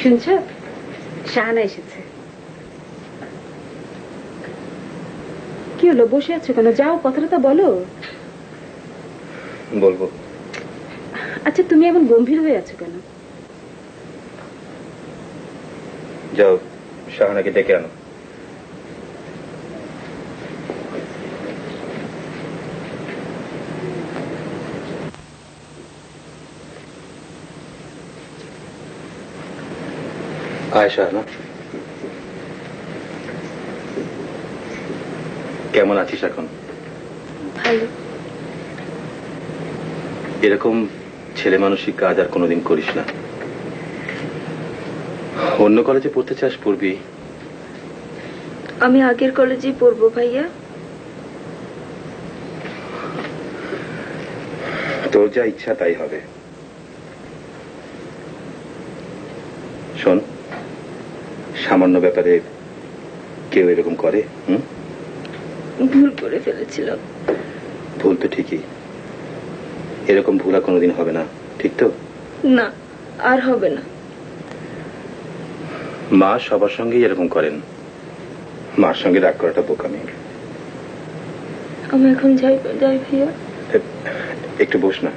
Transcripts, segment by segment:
শুনছ, শাহানা এসেছে। কি হলো, বসে আছো কেন? যাও, কথাটা বলো। বলবো। আচ্ছা, তুমি এমন গম্ভীর হয়ে আছো কেন? যাও, শাহানাকে ডেকে আনো। আয় শাহানা, কেমন আছিস এখন? ভালো। এরকম ছেলে মানসিক কাজ আর কোনোদিন করিস না। অন্য কলেজে পড়তে চাস, পড়বি। আমি আগের কলেজেই পড়বো ভাইয়া। তোর যা ইচ্ছা তাই হবে। শোন, সামান্য ব্যাপারে কেউ এরকম করে? ভুল করে ফেলেছিলাম। ভুল তো ঠিকই, এরকম ভুল আর কোনোদিন হবে না, ঠিক তো? না, আর হবে না। মা সবার সঙ্গেই এরকম করেন। মার সঙ্গে রাগ করাটা বোকামি। আমি এখন যাই ভাইয়া। একটু বস না।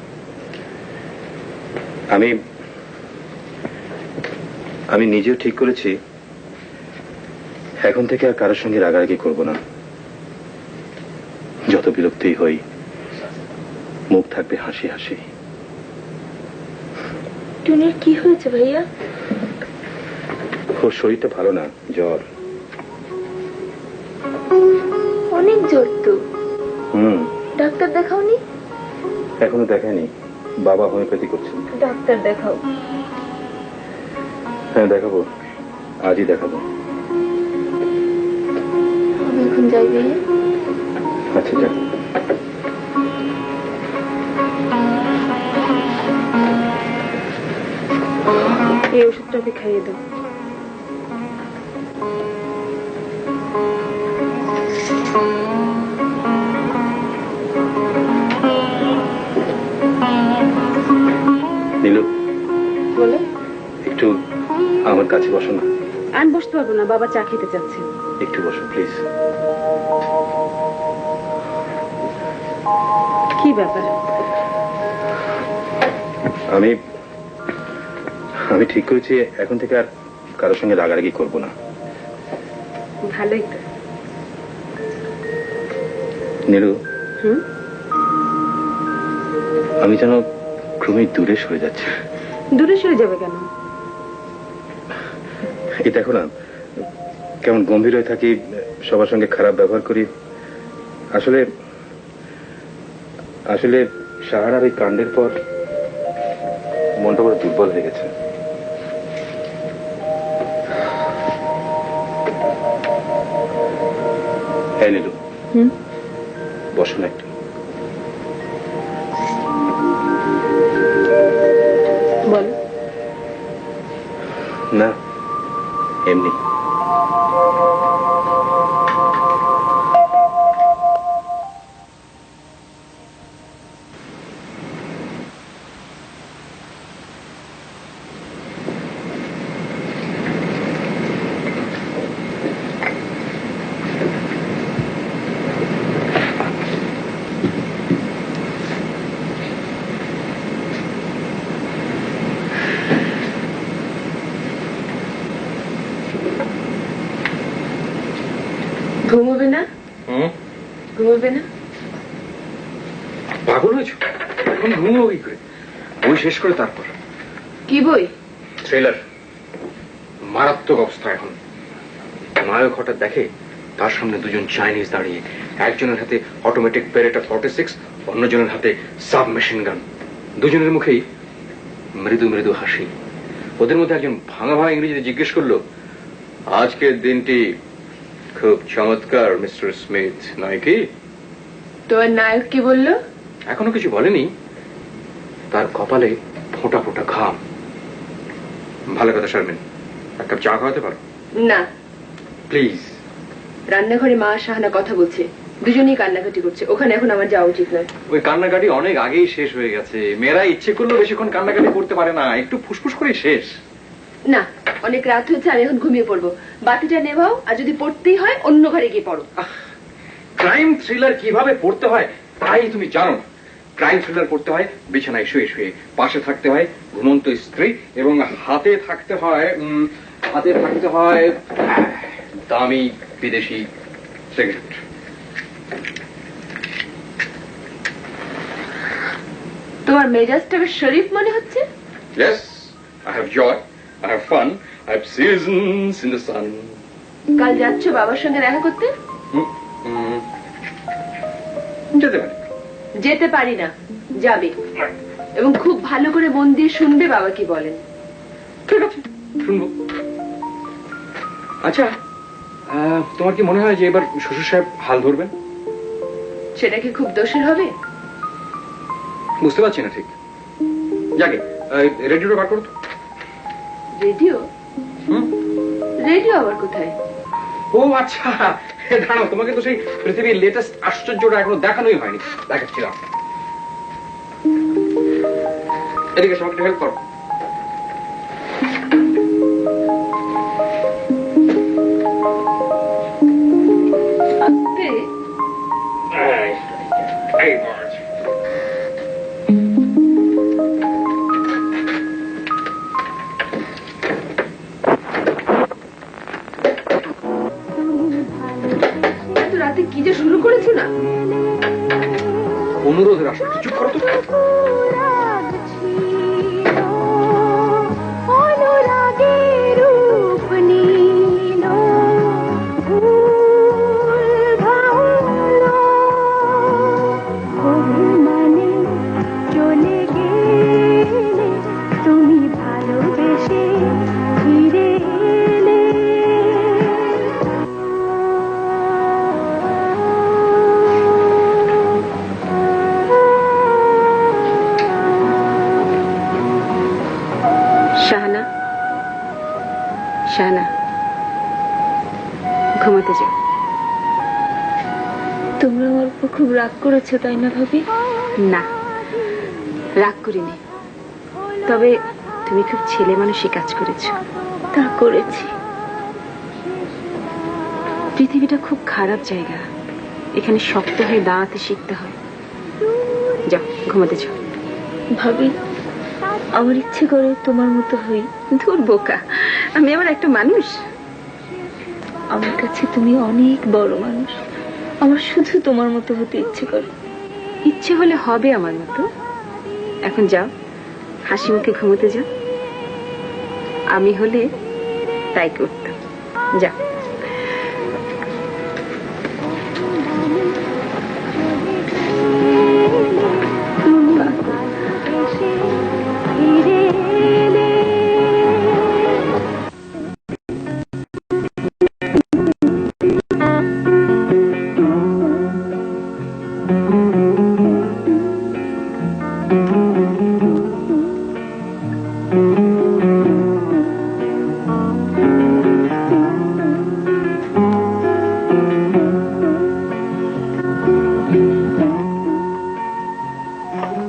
আমি নিজেও ঠিক করেছি, এখন থেকে আর কারোর সঙ্গে রাগারাগি করব না। যত বিরক্তই হই, মুখ থাকবে হাসি হাসি। টুনির কি হয়েছে ভাইয়া? ওর শরীরটা ভালো না, জ্বর। অনেক জ্বর তো। ডাক্তার দেখাওনি? এখনো দেখায়নি, বাবা হোমিওপ্যাথি করছেন। ডাক্তার দেখাও। হ্যাঁ দেখাবো, আজই দেখাবো। আমি এখন যাই ভাইয়া। আচ্ছা যা। এই ওষুধটা ওকে খাইয়ে দাও। নীলু, বলে একটু আমার কাছে বসো না। আমি বসতে পারবো না, বাবা চা খেতে চাচ্ছে। একটু বসো প্লিজ। কি ব্যাপার? আমি ঠিক করেছি এখন থেকে আর কারোর সঙ্গে রাগারাগি করব না। ভালোই তো। নীলু, আমি যেন ক্রমেই দূরে সরে যাচ্ছি। দূরে সরে যাবে কেন? এই দেখো না, কেমন গম্ভীর হয়ে থাকি, সবার সঙ্গে খারাপ ব্যবহার করি। আসলে আসলে শাহানার এই কাণ্ডের পর মনটা বড় দুর্বল হয়ে গেছে। হ্যাঁ নীলু, বসো না একটু। বলো। না, এমনি। ঘুমোবে না? ঘুমোবে না? পাগল হয়েছ? এখন ঘুমোবো কি করে? বই শেষ করে তারপর। কি বই? থ্রিলার। মারাত্মক অবস্থা এখন। নায়ক হঠাৎ দেখে তার সামনে দুজন চাইনিজ দাঁড়িয়ে, একজনের হাতে অটোমেটিক বেরেটা 46, অন্যজনের হাতে সাবমেশিন গান। দুজনের মুখেই মৃদু মৃদু হাসি। ওদের মধ্যে একজন ভাঙা ভাঙা ইংরেজিতে জিজ্ঞেস করলো, আজকের দিনটি খুব চমৎকার মিস্টার স্মিথ, নয় কি? তোমার নায়ক কি বললো? এখনো কিছু বলেনি, তার কপালে ফোঁটা ফোঁটা ঘাম। ভালো কথা শারমিন, এক কাপ চা খাওয়াতে পারো? না। প্লিজ। রান্নাঘরে মা আর শাহানা কথা বলছে, দুজনেই কান্নাকাটি করছে, ওখানে এখন আমার যাওয়া উচিত নয়। ওই কান্নাকাটি অনেক আগেই শেষ হয়ে গেছে। মেয়েরা ইচ্ছে করলেও বেশিক্ষণ কান্নাকাটি করতে পারে না, একটু ফুসফুস করে শেষ। না, অনেক রাত হয়েছে, আমি এখন ঘুমিয়ে পড়বো। বাতিটা নেভাও, আর যদি পড়তেই হয় অন্য ঘরে গিয়ে পড়ো। ক্রাইম থ্রিলার কিভাবে পড়তে হয় তাই তুমি জানো না। ক্রাইম থ্রিলার পড়তে হয় বিছানায় শুয়ে শুয়ে, পাশে থাকতে হয় ঘুমন্ত স্ত্রী, এবং হাতে থাকতে হয় দামি বিদেশি সিগারেট। তোমার মেজাজটাকে শরীফ মনে হচ্ছে। Yes, I have joy, I have fun, I have seasons in the sun. কাল যাচ্ছ বাবার সঙ্গে দেখা করতে? যেতে পারি। যেতে পারি না, যাবে, এবং খুব ভালো করে মন দিয়ে শুনবে বাবা কি বলেন। ঠিক আছে, শুনবো। আচ্ছা, তোমার কি মনে হয় যে এবার শ্বশুর সাহেব হাল ধরবেন? সেটা কি খুব দোষের হবে? বুঝতে পারছি না ঠিক। যাকে রেডিওটা বার করো তো। রেডিও? রেডিও আবার কোথায়? ও আচ্ছা, দাঁড়াও, তোমাকে তো সেই পৃথিবীর লেটেস্ট আশ্চর্যটা এখনো দেখানোই হয়নি, দেখাচ্ছিলাম। এদিকে আমাকে হেল্প করো। আস্তে। এই বার্ড। এত রাতে কি যে শুরু করেছো না? অনুরোধের আসলে কিছু করো তো। শাহানা, শাহানা, ঘুমাতে যাও। তোমরা আমার উপর খুব রাগ করেছো, তাই না ভাবি? না, রাগ করিনি, তবে তুমি খুব ছেলে মানুষই কাজ করেছো। তা করেছি। পৃথিবীটা খুব খারাপ জায়গা, এখানে শক্ত হয়ে দাঁড়াতে শিখতে হয়। যাও, ঘুমাতে যাও। ভাবি, আমার ইচ্ছে করে তোমার মতো হই। ধুর বোকা, আমি আবার একটা মানুষ? আমার কাছে তুমি অনেক বড় মানুষ। আমার শুধু তোমার মতো হতে ইচ্ছে করে। ইচ্ছে হলে হবে আমার মতো। এখন যাও, হাসি মুখে ঘুমোতে যাও। আমি হলে তাই করতাম। যাও।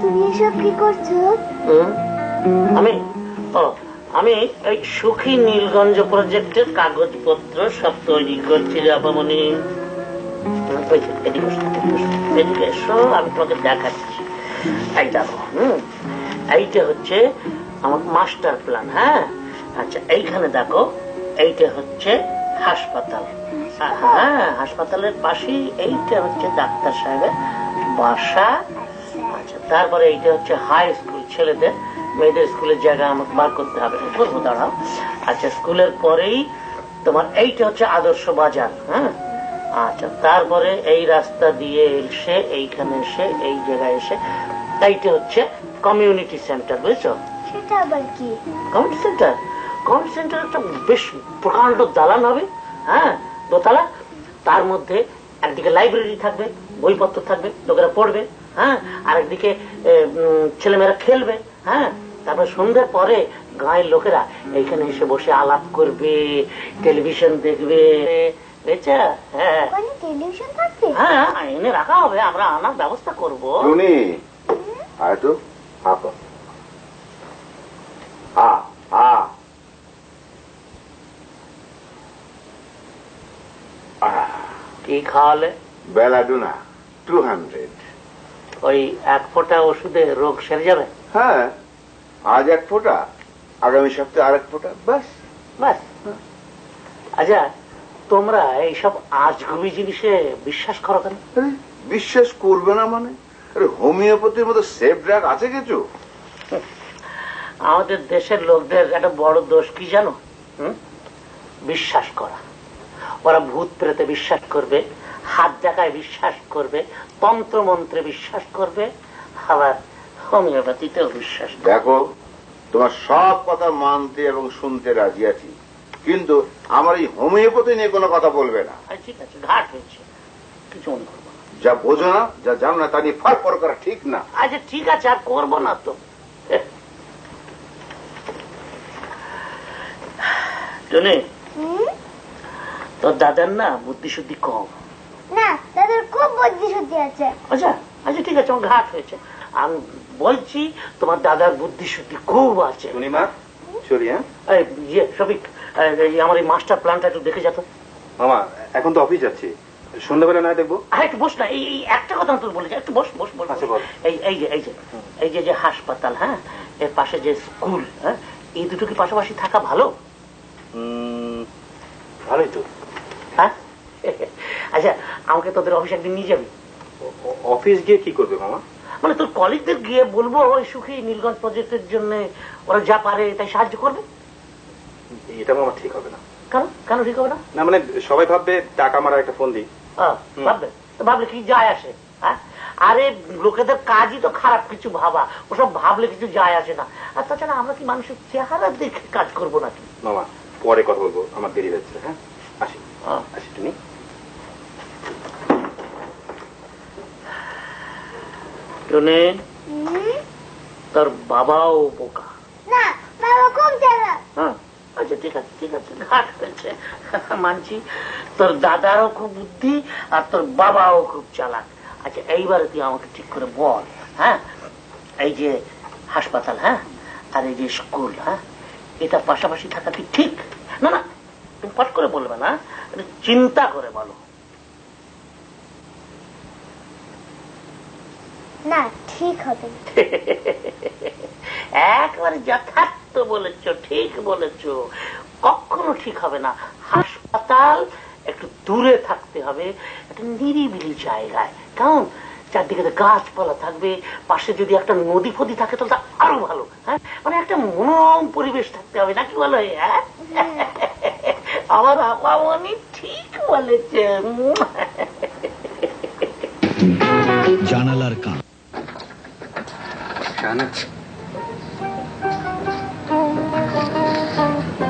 তুমি এসব কি করছো? আমি এই সুখী নীলগঞ্জ প্রজেক্টের কাগজপত্র সব তৈরি করছি রে আপামনি। এদিকে এসো, আমি তোমাকে দেখাচ্ছি। এই দেখো, এইটা হচ্ছে আমার মাস্টার প্ল্যান। হ্যাঁ, আচ্ছা, এইখানে দেখো, এইটা হচ্ছে হাসপাতাল। হ্যাঁ, হাসপাতালের পাশেই এইটা হচ্ছে ডাক্তার সাহেবের বাসা। আচ্ছা, তারপরে এইটা হচ্ছে হাই স্কুল, ছেলেদের, মেয়েদের স্কুলের জায়গা আমাকে বার করতে হবে, করবো, দাঁড়াও। আচ্ছা, স্কুলের পরেই তোমার এইটা হচ্ছে আদর্শ বাজার। হ্যাঁ, আচ্ছা, তারপরে এই রাস্তা দিয়ে এসে এইখানে এসে এই জায়গায় এসে এইটা হচ্ছে কমিউনিটি সেন্টার, বুঝছো? সেটা আবার কি? কমিউনিটি সেন্টার, কমিউনিটি সেন্টার একটা বেশ প্রকাণ্ড দালান হবে। হ্যাঁ, দোতলা। তার মধ্যে একদিকে লাইব্রেরি থাকবে, বইপত্র থাকবে, লোকেরা পড়বে। হ্যাঁ, আরেকদিকে ছেলেমেয়েরা খেলবে। হ্যাঁ, তারপর সন্ধ্যার পরে গাঁয়ের লোকেরা এইখানে এসে বসে আলাপ করবে, টেলিভিশন দেখবে। হ্যাঁ, টেলিভিশন থাকবে? হ্যাঁ, এনে রাখা হবে, আমরা আনার ব্যবস্থা করবো। কি খাওয়ালে? বেলাডোনা 200। ওই 1 ফোঁটা ওষুধে রোগ সেরে যাবে? হ্যাঁ, আজ 1 ফোঁটা, আগামী সপ্তাহে আর 1 ফোঁটা, ব্যাস। ব্যাস। আচ্ছা, তোমরা এইসব আজগুবি জিনিসে বিশ্বাস করো কেন? আরে, বিশ্বাস করবে না মানে? আরে হোমিওপ্যাথির মতো সেফ ড্রাগ আছে কিছু? আমাদের দেশের লোকদের একটা বড় দোষ কি জানো? বিশ্বাস করা। ওরা ভূত প্রেতে বিশ্বাস করবে, হাত দেখায় বিশ্বাস করবে, তন্ত্র মন্ত্রে বিশ্বাস করবে, আবার হোমিওপ্যাথিতেও বিশ্বাস করবে। দেখো, তোমার সব কথা মানতে এবং শুনতে রাজি আছি, কিন্তু আমার এই হোমিওপ্যাথি নিয়ে কোনো কথা বলবে না। ঠিক আছে, ঘাট হয়েছে, কিছু মনে করবো না। যা বোঝো না, যা জানো না, তা নিয়ে ফার করা ঠিক না। আচ্ছা ঠিক আছে, আর করবো না তো। টনি, তোর দাদার না বুদ্ধি শুদ্ধি কম। না, তাদের খুব বুদ্ধি শুদ্ধি আছে। আচ্ছা আচ্ছা ঠিক আছে, আমার ঘাট হয়েছে। আমি বলছি তোমার দাদার বুদ্ধি শুদ্ধি খুব আছে। পূর্ণিমা, চলি। হ্যাঁ এই, সবিক, আমার এই মাস্টার প্ল্যানটা একটু দেখে যেত। মামা, এখন তো অফিস যাচ্ছি, সন্ধ্যাবেলা না দেখবো? আর একটু বস না, এই এই একটা কথা তোর বলে একটু বস বস বস। আচ্ছা, বল। এই এই যে এই যে এই যে যে হাসপাতাল, হ্যাঁ, এর পাশে যে স্কুল, হ্যাঁ, এই দুটো কি পাশাপাশি থাকা ভালো? ভালোই তো। হ্যাঁ, আচ্ছা আমাকে তোদের অফিস একদিন নিয়ে যাবি? অফিস গিয়ে কি করবে মামা? মানে তোর কলিগদের গিয়ে বলবো ওই সুখী নীলগঞ্জ প্রজেক্টের জন্য ওরা যা পারে তাই সাহায্য করবে। এটা মামা ঠিক হবে না। কেন কেন ঠিক হবে না? না মানে সবাই ভাববে টাকা মারা একটা ফোন দিই। ভাববে ভাবলে কি যায় আসে? হ্যাঁ, আরে লোকেদের কাজই তো খারাপ কিছু ভাবা, ওসব ভাবলে কিছু যায় আসে না। আর তাছাড়া আমরা কি মানুষের চেহারা দেখে কাজ করবো নাকি? মামা, পরে কথা বলবো, আমার দেরি হচ্ছে। হ্যাঁ, আসি। হ্যাঁ। আসি তুমি। টনি, তোর বাবাও বোকা। না, বাবা খুব চালাক। হ্যাঁ, আচ্ছা ঠিক আছে ঠিক আছে, ঘাট হয়েছে, মানছি। তোর দাদারও খুব বুদ্ধি আর তোর বাবাও খুব চালাক। আচ্ছা এইবারে তুই আমাকে ঠিক করে বল, হ্যাঁ, এই যে হাসপাতাল, হ্যাঁ, আর এই যে স্কুল, হ্যাঁ, এটা পাশাপাশি থাকা কি ঠিক? না না, তুমি ফট করে বলবে না, এটা চিন্তা করে বলো। না, ঠিক হবে না। একবারে যথার্থ বলেছ, ঠিক বলেছ, কখনো ঠিক হবে না। হাসপাতাল একটু দূরে থাকতে হবে, একটা নিরিবিলি জায়গায়, কারণ চারদিকে গাছপালা থাকবে, পাশে যদি একটা নদী ফদি থাকে তাহলে তা আরো ভালো। হ্যাঁ, মানে একটা মনোরম পরিবেশ থাকতে হবে, নাকি বলো? হ্যাঁ, আমার আপামনি ঠিক বলেছে। জানালার কান।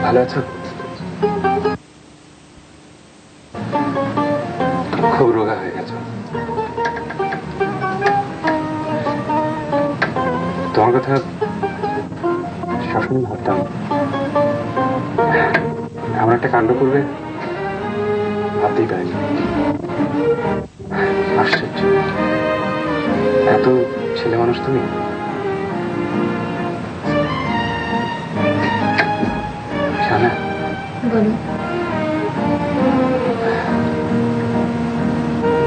ভালো আছো? খুব রোগা হয়ে গেছো। তোমার কথা সবসময় ভাবতাম, এমন একটা কাণ্ড করবে ভাবতেই পারিনি। আশ্চর্য, এত ছেলে মানুষ তুমি। শানা, বলো।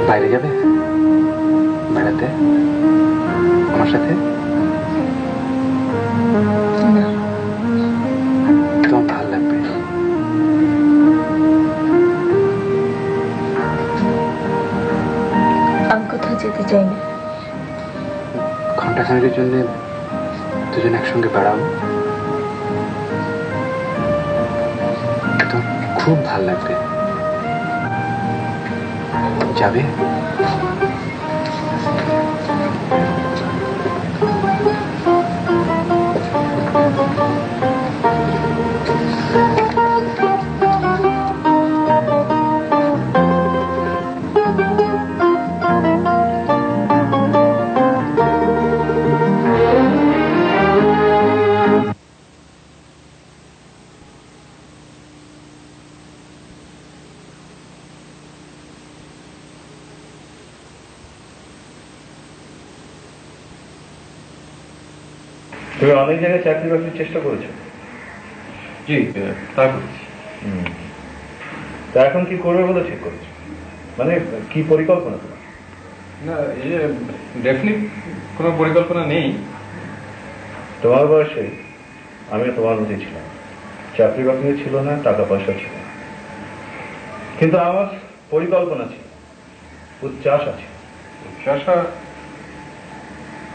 বাইরে যাবে বেড়াতে আমার সাথে? না, তোমার ভাল লাগবে। আমি কোথাও যেতে চাই না। ঘন্টাখানেকের জন্য দুজন একসঙ্গে বেড়াবো, তোমার খুব ভাল লাগবে। যাবে? তুমি অনেক জায়গায় চাকরি বাকরির চেষ্টা করেছো? জি, তা করেছি। তা এখন কি করবে বলে ঠিক করেছো? মানে কি পরিকল্পনা তোমার? না এই যে ডেফিনিট কোনো পরিকল্পনা নেই। তোমার বয়সে আমিও তোমার মধ্যে ছিলাম, চাকরি বাকরি ছিল না, টাকা পয়সা ছিল না, কিন্তু আমার পরিকল্পনা ছিল, উচ্চাস আছে। আশা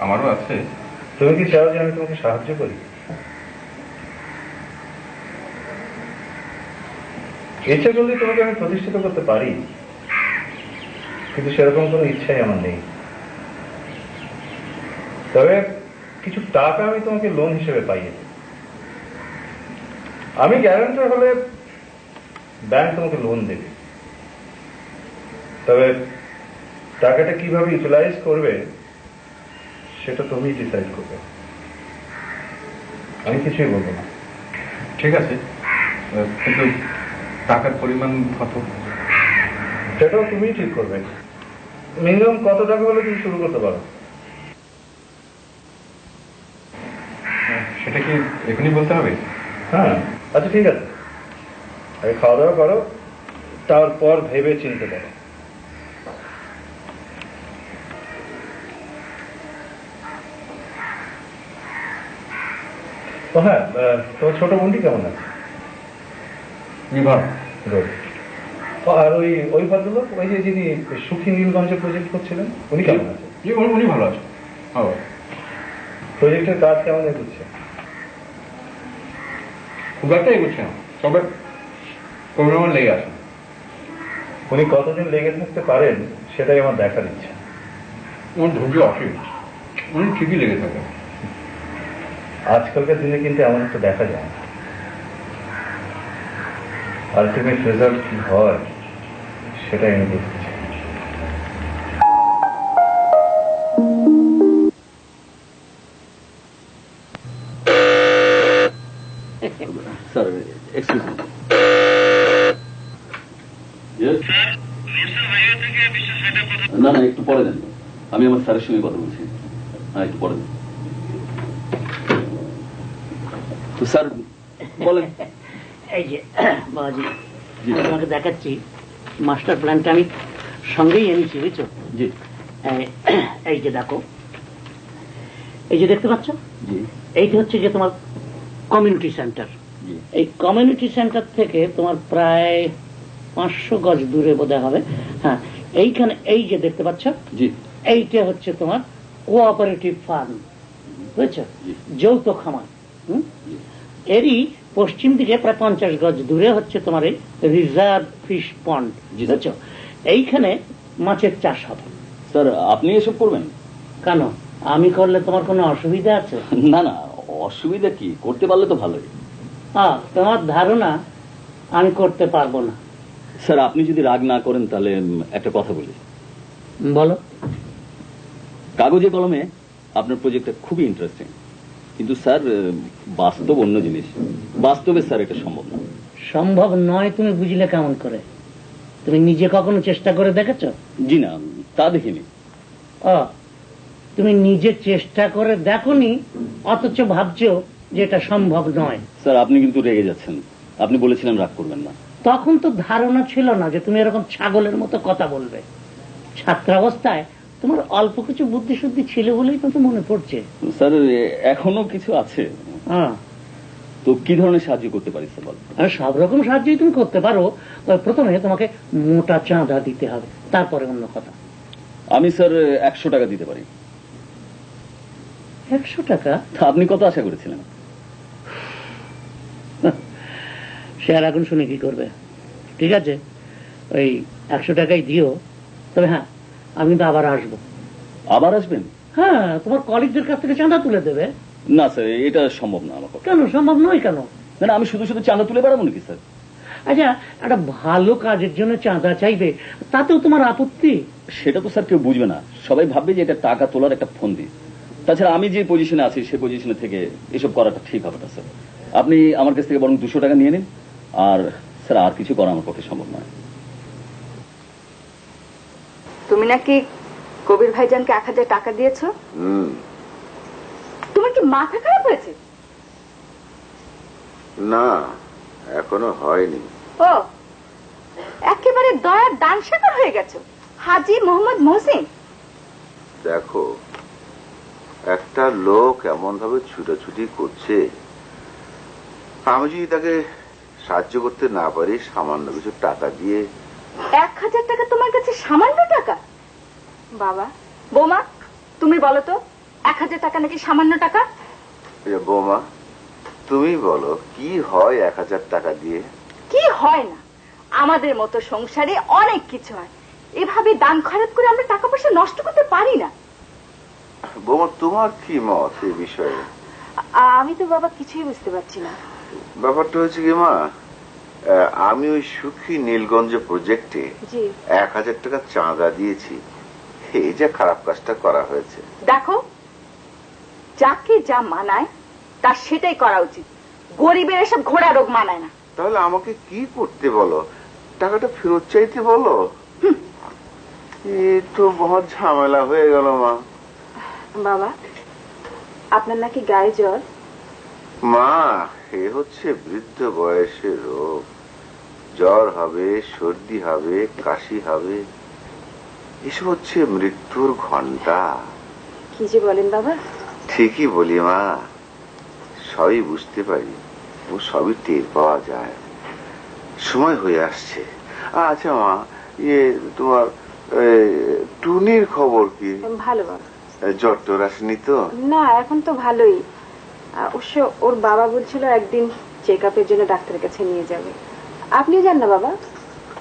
আমারও আছে। তুমি কি চাও যে আমি তোমাকে সাহায্য করি? ইচ্ছে করলে তোমাকে আমি প্রতিষ্ঠিত করতে পারি, কিন্তু সেরকম কোনো ইচ্ছাই আমার নেই। তবে কিছু টাকা আমি তোমাকে লোন হিসেবে পাইয়ে দেব। আমি গ্যারান্টার হলে ব্যাংক তোমাকে লোন দেবে, তবে টাকাটা কিভাবে ইউটিলাইজ করবে সেটা তুমি ডিসাইড করবে, আমি কিছুই বলবো না। ঠিক আছে, কিন্তু টাকার পরিমাণ কত? সেটাও তুমি ঠিক করবে। মিনিমাম কত টাকা হলে তুমি শুরু করতে পারো? সেটা কি এখনই বলতে হবে? হ্যাঁ, আচ্ছা ঠিক আছে, আগে খাওয়া দাওয়া করো, তারপর ভেবে চিনতে পারো। ও হ্যাঁ, তোমার ছোট বোনটি কেমন আছে? বিভাগ Good. ও, আর ওই ভদ্রলোক, ওই যে যিনি সুখী নীলগঞ্জে প্রজেক্ট করছিলেন, উনি কেমন আছে? উনি ভালো আছে। প্রজেক্টের কাজ কেমন এগোচ্ছে? খুব একটা এগোচ্ছে না, তবে প্রোগ্রামার লেগে আছে। উনি কতদিন লেগে থাকতে পারেন সেটাই আমার দেখার ইচ্ছা। ওর ধৈর্য আছে, উনি ঠিকই লেগে থাকে। আজকালকার দিনে কিন্তু এমন একটা দেখা যায় না। আলটিমেট রেজাল্ট কি হয় সেটাই আমি দেখতে চাই। Sir excuse me. না না, একটু পরে দেন, আমি আমার স্যারের সঙ্গে কথা বলছি। হ্যাঁ, একটু পরে দেন। তো স্যার বলেন। এই যে বাবাজি, জি। আমি তোমাকে দেখাচ্ছি মাস্টার প্ল্যানটা আমি সঙ্গেই এনেছি, বুঝছো? জি এই যে দেখো, এই যে দেখতে পাচ্ছ, জি এইটা হচ্ছে যে তোমার কমিউনিটি সেন্টার। জি এই কমিউনিটি সেন্টার থেকে তোমার প্রায় 500 গজ দূরে বোধহয় হবে। হ্যাঁ, এইখানে এই যে দেখতে পাচ্ছ, জি এইটা হচ্ছে তোমার কোঅপারেটিভ ফার্ম, বুঝছো? জি। যৌথ খামার। এরই পশ্চিম দিকে প্রায় 50 গজ দূরে হচ্ছে তোমার এই রিজার্ভ ফিশ পন্ড, জি, স্যার। বুঝছো? এইখানে মাছের চাষ হবে। স্যার, আপনি এসব করবেন? কেন, আমি করলে তোমার কোনো অসুবিধা আছে? না না, অসুবিধা কি, করতে পারলে তো ভালোই। তোমার ধারণা আমি করতে পারবো না? স্যার, আপনি যদি রাগ না করেন তাহলে একটা কথা বলি। বলো। কাগজে কলমে আপনার প্রজেক্টটা খুবই ইন্টারেস্টিং, কিন্তু স্যার বাস্তব অন্য জিনিস। বাস্তবে স্যার এটা সম্ভব না। সম্ভব নয় তুমি বুঝলে কেমন করে? তুমি নিজে কখনো চেষ্টা করে দেখেছো? জি না, তা দেখিনি। তুমি নিজে চেষ্টা করে দেখোনি, অথচ ভাবছো যে এটা সম্ভব নয়। স্যার, আপনি কিন্তু রেগে যাচ্ছেন। আপনি বলেছিলেন রাগ করবেন না। তখন তো ধারণা ছিল না যে তুমি এরকম ছাগলের মতো কথা বলবে। ছাত্রাবস্থায় তোমার অল্প কিছু বুদ্ধি শুদ্ধি ছিল বলেই তো মনে পড়ছে। স্যার, এখনো কিছু আছে। তো কি ধরনের সাহায্য করতে পারি স্যার, বল? আর সব রকম সাহায্যই তুমি করতে পারো, তবে প্রথমে তোমাকে মোটা চাঁদা দিতে হবে, তারপরে অন্য কথা। আমি স্যার 100 টাকা দিতে পারি। 100 টাকা? তা আপনি কত আশা করেছিলেন? সে আর এখন শুনে কি করবে? ঠিক আছে, ওই 100 টাকাই দিও। তবে হ্যাঁ, আমি তো আবার আসবো। আবার আসবেন? হ্যাঁ, তোমার কলিগদের কাছ থেকে চাঁদা তুলে দেবে। না স্যার, এটা সম্ভব না আমার পক্ষে। কেন সম্ভব নয়? কেন? না, আমি শুধু শুধু চাঁদা তুলে বেড়াবো নাকি স্যার? আচ্ছা, একটা ভালো কাজের জন্য চাঁদা চাইবে, তাতেও তোমার আপত্তি? সেটা তো স্যার কেউ বুঝবে না, সবাই ভাববে যে এটা টাকা তোলার একটা ফন্দি। তাছাড়া আমি যে পজিশনে আছি সেই পজিশনে থেকে এসব করাটা ঠিক হবে না স্যার। আপনি আমার কাছ থেকে বরং 200 টাকা নিয়ে নিন। আর স্যার, আর কিছু করা আমার পক্ষে সম্ভব নয়। তুমি নাকি কবির ভাইজানকে 1000 টাকা দিয়েছো? তোমার কি মাথা খারাপ হয়েছে? না, এখনো হয়নি। ও, একেবারে দয়ার দান শেখর হয়ে গেছো, হাজী মোহাম্মদ মহসিন। দেখো, একটা লোক এমন ভাবে ছুটাছুটি করছে, আমি যদি তাকে সাহায্য করতে না পারি সামান্য কিছু টাকা দিয়ে। 1000 টাকা তোমার কাছে সামান্য টাকা? বাবা, বৌমা, তুমি বলো তো, 1000 টাকা নাকি সামান্য টাকা? বৌমা, তুমি বলো কি হয় 1000 টাকা দিয়ে? কি হয় না, আমাদের মতো সংসারে অনেক কিছু হয়। এভাবে দান খরচ করে আমরা টাকা পয়সা নষ্ট করতে পারি না। বৌমা, তোমার কি মত এই বিষয়ে? আমি তো বাবা কিছুই বুঝতে পারছি না। ব্যাপারটা হচ্ছে কি মা, আমি ওই সুখী নীলগঞ্জ প্রজেক্টে জি। 1000 টাকা চাঁদা দিয়েছি। এই যে খারাপ কাজটা করা হয়েছে। দেখো, যাকে যা মানায় তার সেটাই করা উচিত। গরিবের এসব ঘোড়া রোগ মানায় না। তাহলে আমাকে কি করতে বলো? টাকাটা ফেরত চাইতে বলো? এই তো বহুত ঝামেলা হয়ে গেল মা। বাবা, আপনার নাকি গায়ে জ্বর? মা, এ হচ্ছে বৃদ্ধ বয়সের রোগ। জ্বর হবে, সর্দি হবে, কাশি হবে, এসব হচ্ছে মৃত্যুর ঘন্টা। কি যে বলেন বাবা? ঠিকই বলি মা, সবই বুঝতে পারি ও সবই টের পাওয়া যায়। সময় হয়ে আসছে। আচ্ছা মা, তোমার টুনির খবর কি? ভালো বাবা। জ্বর টর আসেনি তো? না, এখন তো ভালোই। অবশ্য ওর বাবা বলছিল একদিন চেক আপের জন্য ডাক্তারের কাছে নিয়ে যাবে। আপনিও যান না বাবা,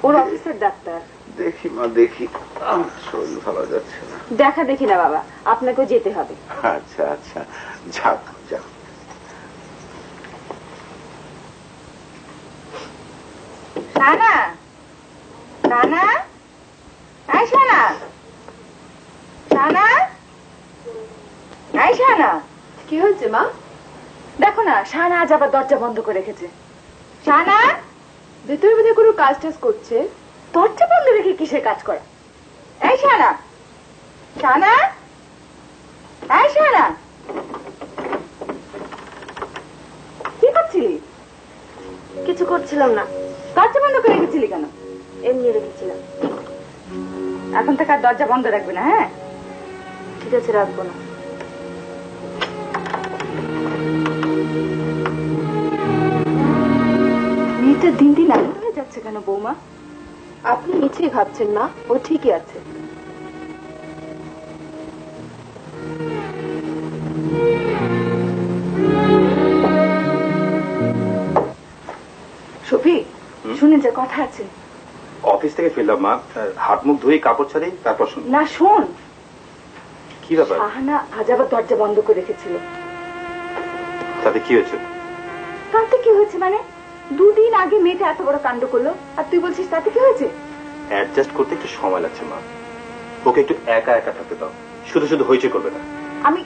ওর অফিসের ডাক্তার। দেখি মা, দেখি, আমার শরীর ভালো যাচ্ছে না। দেখা দেখি না বাবা, আপনাকেও যেতে হবে। আচ্ছা আচ্ছা, যাক যাক। শানা, শানা, এই শানা, শানা, এই শানা। কি হয়েছে মা? দেখো না, শানা আজ আবার দরজা বন্ধ করে রেখেছে। শানা, ভেতরে বোধহয় কোনো কাজ টাজ করছে। দরজা বন্ধ রেখে কিসের কাজ করা? এই শানা, শানা, এই শানা, কি করছিলি? কিছু করছিলাম না, দরজা বন্ধ করে রেখেছিলি কেন? এমনি রেখেছিলাম। এখন থেকে আর দরজা বন্ধ রাখবে না, হ্যাঁ? ঠিক আছে, রাখবো না। মেয়েটা দিন দিন এমন হয়ে যাচ্ছে কেন বৌমা? আপনি মিছেই ভাবছেন মা, ও ঠিকই আছে। শফি, শুনে যে কথা আছে। অফিস থেকে ফিরলাম মা, হাত মুখ ধুয়ে কাপড় ছাড়ি, তারপর শুন। না, শোন। কি ব্যাপার? শাহানা আজ আবার দরজা বন্ধ করে রেখেছিল। তাতে কি হয়েছে? তাতে কি হয়েছে মানে? 2 দিন আগে মেয়েটা এত বড় কাণ্ড করলো, আর তুই বলছিস তাতে কি হয়েছে? অ্যাডজাস্ট করতে একটু সময় লাগছে মা। ওকে একটু একা একা থাকতে দাও, শুধু শুধু হইচই করবে না। আমি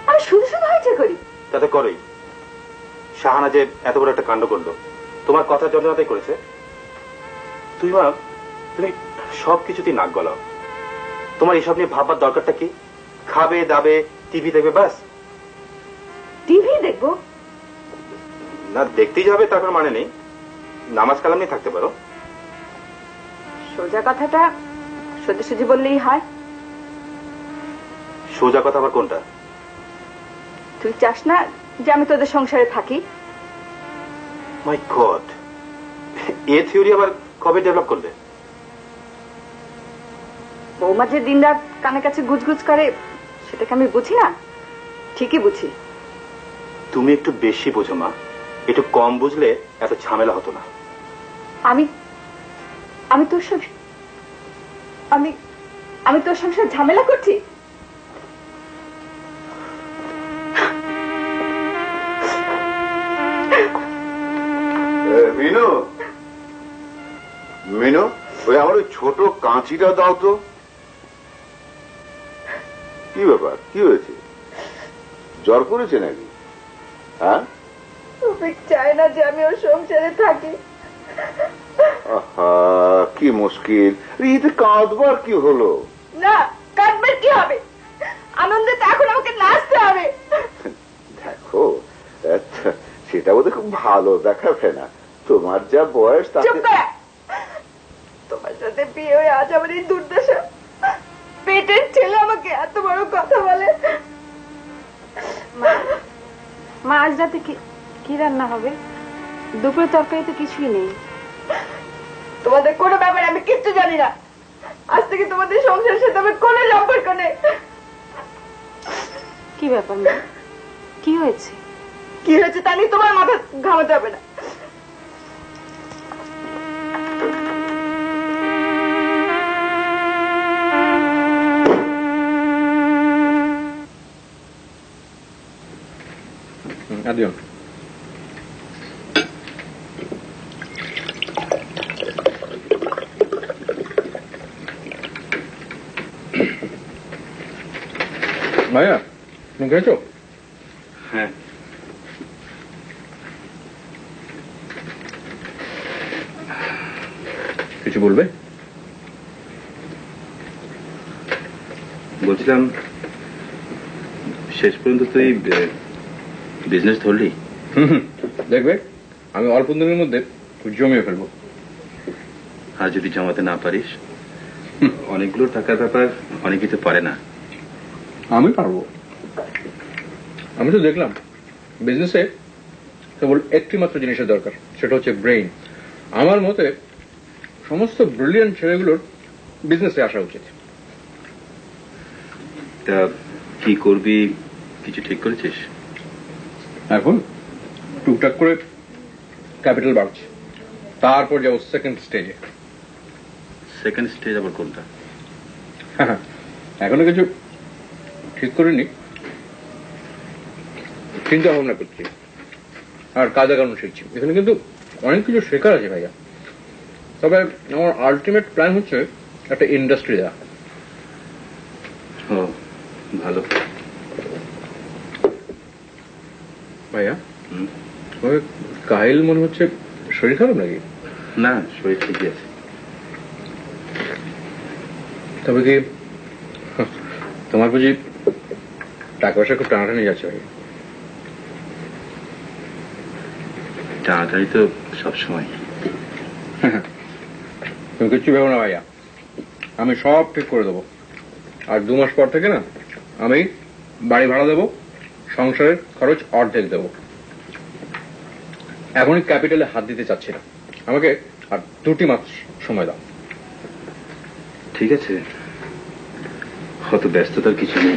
আমি শুধু শুধু হয়েছে করি? তাতে করই। শাহানা যে এত বড় একটা কাণ্ড করলো, তোমার কথা যন্ত্রণাতেই করেছে। তুমি মা, তুমি সবকিছুতেই নাক গলাও। তোমার এসব নিয়ে ভাববার দরকারটা কি? খাবে, দাবে, টিভি দেখবে, ব্যাস। টিভি দেখবো? না, দেখতেই যাবে তারপর মানে নেই। নামাজ কালাম নিয়ে থাকতে পারো। সোজা কথাটা সোজা সুজি বললেই হয়। সোজা কথা আবার কোনটা? তুই চাস না যে আমি তোদের সংসারে থাকি? মাই গড, এ থিওরি আবার কবে ডেভেলপ করবে? বৌমা যে দিন রাত কানে কাছে গুজগুজ করে, সেটাকে আমি বুঝি না? ঠিকই বুঝি। তুমি একটু বেশি বোঝো মা, একটু কম বুঝলে এত ঝামেলা হতো না। আমি আমি তোর আমি তোর সংসার ঝামেলা করছি? মিনু, মিনু, ওই আমার ওই ছোট কাঁচিটা দাও তো। কি ব্যাপার, কি হয়েছে? জ্বর করেছে নাকি? হ্যাঁ, চায় না যে আমি ওর সংসারে থাকি। আহা, কি মুশকিল। এতে কাঁদবার কি হলো? না, কাঁদবার কি হবে? আনন্দে তো এখন আমাকে নাচতে হবে। দেখো, সেটা বোধহয় খুব ভালো দেখাবে না। তোমার যা বয়স, চুপ কর। তোমার সাথে বিয়ে হয়ে আজ আমার এই দুর্দশা। পেটের ছেলে আমাকে এত বড় কথা বলে। মা আজ রাতে কি রান্না হবে? দুপুরে তরকারি তো কিছুই নেই। তোমাদের কোনো ব্যাপারে আমি কিচ্ছু জানি না। আজ থেকে তোমাদের সংসারের সাথে আমার কোনো সম্পর্ক নেই। কি ব্যাপার মা, কি হয়েছে? কি হয়েছে তা নিয়ে তোমার মাথা ঘামাতে হবে না। আদিও ভাইয়া তুমি খেয়েছো? হ্যাঁ, কিছু বলবে? বলছিলাম শেষ পর্যন্ত তুই বিজনেস ধরলি? দেখবে আমি অল্প দিনের মধ্যে জমিয়ে ফেলবো। আর যদি জমাতে না পারিস? অনেকগুলো টাকার ব্যাপার, অনেকেই তো পারে না। আমি পারবো। আমি তো দেখলাম বিজনেসে কেবল একটি মাত্র জিনিসের দরকার, সেটা হচ্ছে ব্রেইন। আমার মতে সমস্ত ব্রিলিয়ান্ট ছেলেগুলোর বিজনেসে আসা উচিত। তা কি করবি কিছু ঠিক করেছিস? এখন টুকটাক করে ক্যাপিটাল বাড়ছে, তারপর যাবো সেকেন্ড স্টেজে। সেকেন্ড স্টেজ আবার কোনটা? এখনো কিছু ঠিক করিনি, চিন্তা ভাবনা করছি আর কাজ এখনো শিখছি। এখানে কিন্তু অনেক কিছু শেখার আছে ভাইয়া। তবে আমার আলটিমেট প্ল্যান হচ্ছে একটা ইন্ডাস্ট্রি দেওয়া। ও ভালো। ভাইয়া কাহিল মনে হচ্ছে শরীর খারাপ নাকি? না, শরীর ঠিকই আছে। তবে কি তোমার বুঝি টাকা পয়সা খুব টানাটানি যাচ্ছে ভাই? টানাটানি তো সবসময়। তুমি কিচ্ছু ভেবো না ভাইয়া, আমি সব ঠিক করে দেবো। আর 2 মাস পর থেকে না আমি বাড়ি ভাড়া দেবো, সংসারের খরচ অর্ধেক দেবো। এখনই ক্যাপিটালে হাত দিতে চাচ্ছি না, আমাকে আর 2টি মাস সময় দাও। ঠিক আছে, অত ব্যস্ততার কিছু নেই।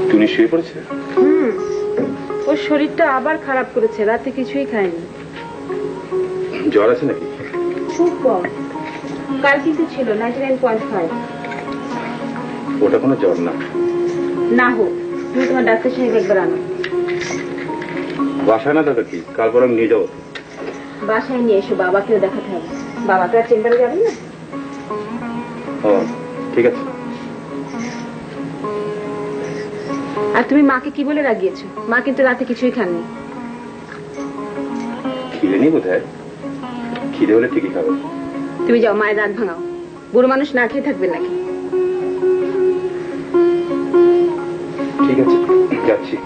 তুমি শুয়ে পড়েছে? ওর শরীরটা আবার খারাপ করেছে, রাতে কিছুই খায়নি। জ্বর আছে নাকি? খুব কম, কাল কিন্তু ছিল 99.5। ওটা কোনো জ্বর না। না হোক, তুমি তোমার ডাক্তার সাহেব একবার আনো। বাসায় না দাদা কি, কাল বরং নিয়ে যাবো। বাসায় নিয়ে এসো, বাবাকেও দেখাতে হবে। বাবা তো আর চেম্বারে যাবেন না। ও ঠিক আছে। আর তুমি মাকে কি বলে রাগিয়েছো? মা কিন্তু রাতে কিছুই খাননি। খিদে নেই বোধ হয়, খিদে হলে ঠিকই খাবে। তুমি যাও, মায়ের দাঁত ভাঙাও। বুড়ো মানুষ না খেয়ে থাকবেন নাকি? ঠিক আছে, যাচ্ছি।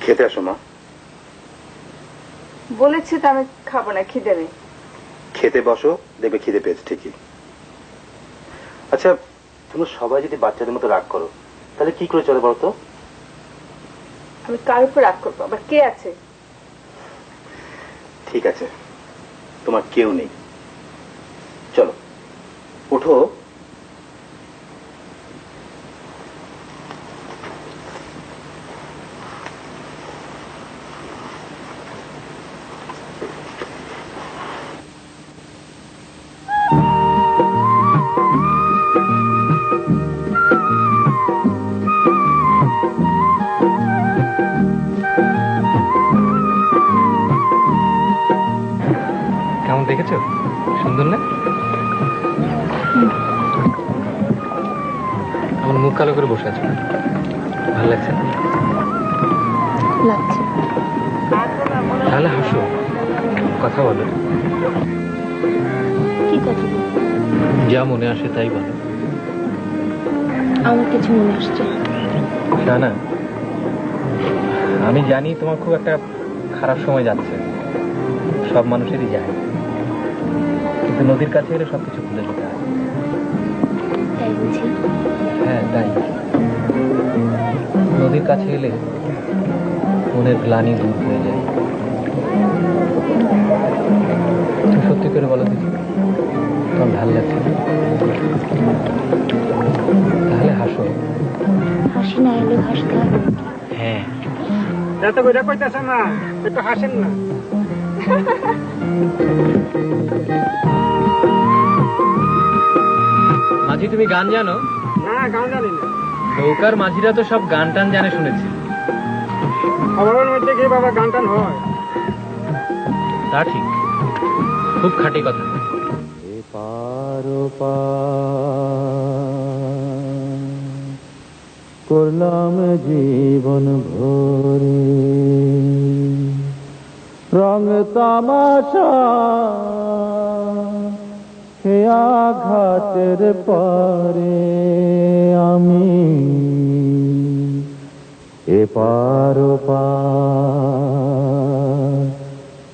খেতে আসো মা। বলেছি তো আমি খাবো না, খিদে নেই। খেতে বসো, দেখবে খিদে পেয়েছে ঠিকই। আচ্ছা, তোমরা সবাই যদি বাচ্চাদের মতো রাগ করো তাহলে কি করে চলে বলো তো? আমি কার উপর রাগ করবো? আবার কে আছে? ঠিক আছে, তোমার কেউ নেই। চলো ওঠো। কেমন দেখেছো? সুন্দর না? আমার মুখ কালো করে বসে আছো, ভালো লাগছে না? লাগছে। তাহলে হাসো, কথা বলো। কি কথা বলবো? যা মনে আসে তাই বলো। আমার কিছু মনে আসছে। না না, আমি জানি তোমার খুব একটা খারাপ সময় যাচ্ছে, সব মানুষেরই যায়, কিন্তু নদীর কাছে এলে সবকিছু ভুলে যেতে হয়। তাই বুঝি? হ্যাঁ তাই, নদীর কাছে এলে মনের গ্লানি দূর হয়ে যায়। তুমি সত্যি করে বলো দেখি, তোমার ভালো লাগছে? তাহলে হাসো। হাসি না এলেও হাসতে হবে। হ্যাঁ, এত করে কইতেছ না, একটু হাসেন না। মাঝি তুমি গান জানো? না, গান জানি না। নৌকার মাঝিরা তো সব গান টান জানে শুনেছি। অভাবের মধ্যে কি বাবা গান টান হয়? তা ঠিক, খুব খাঁটি কথা। করলাম জীবন ভরে রং তামাশা, হে আঘাতের পরে আমি এপার ওপার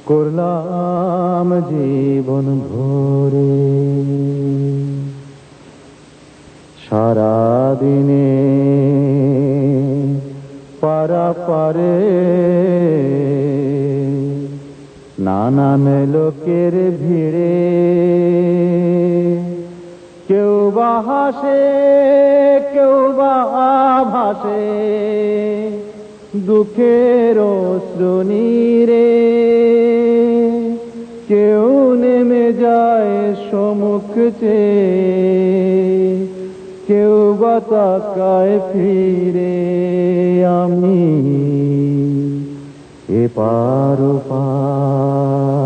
করলাম জীবন ভরে। সারাদিনে পারাপারে নানান লোকের ভিড়ে কেউ বা হাসে কেউ বা ভাসে দুঃখের অশ্রুনীরে, কেউ নেমে যায় সম্মুখ চেয়ে, কেউ বা তাকায় ফিরে। আমি এপার ওপার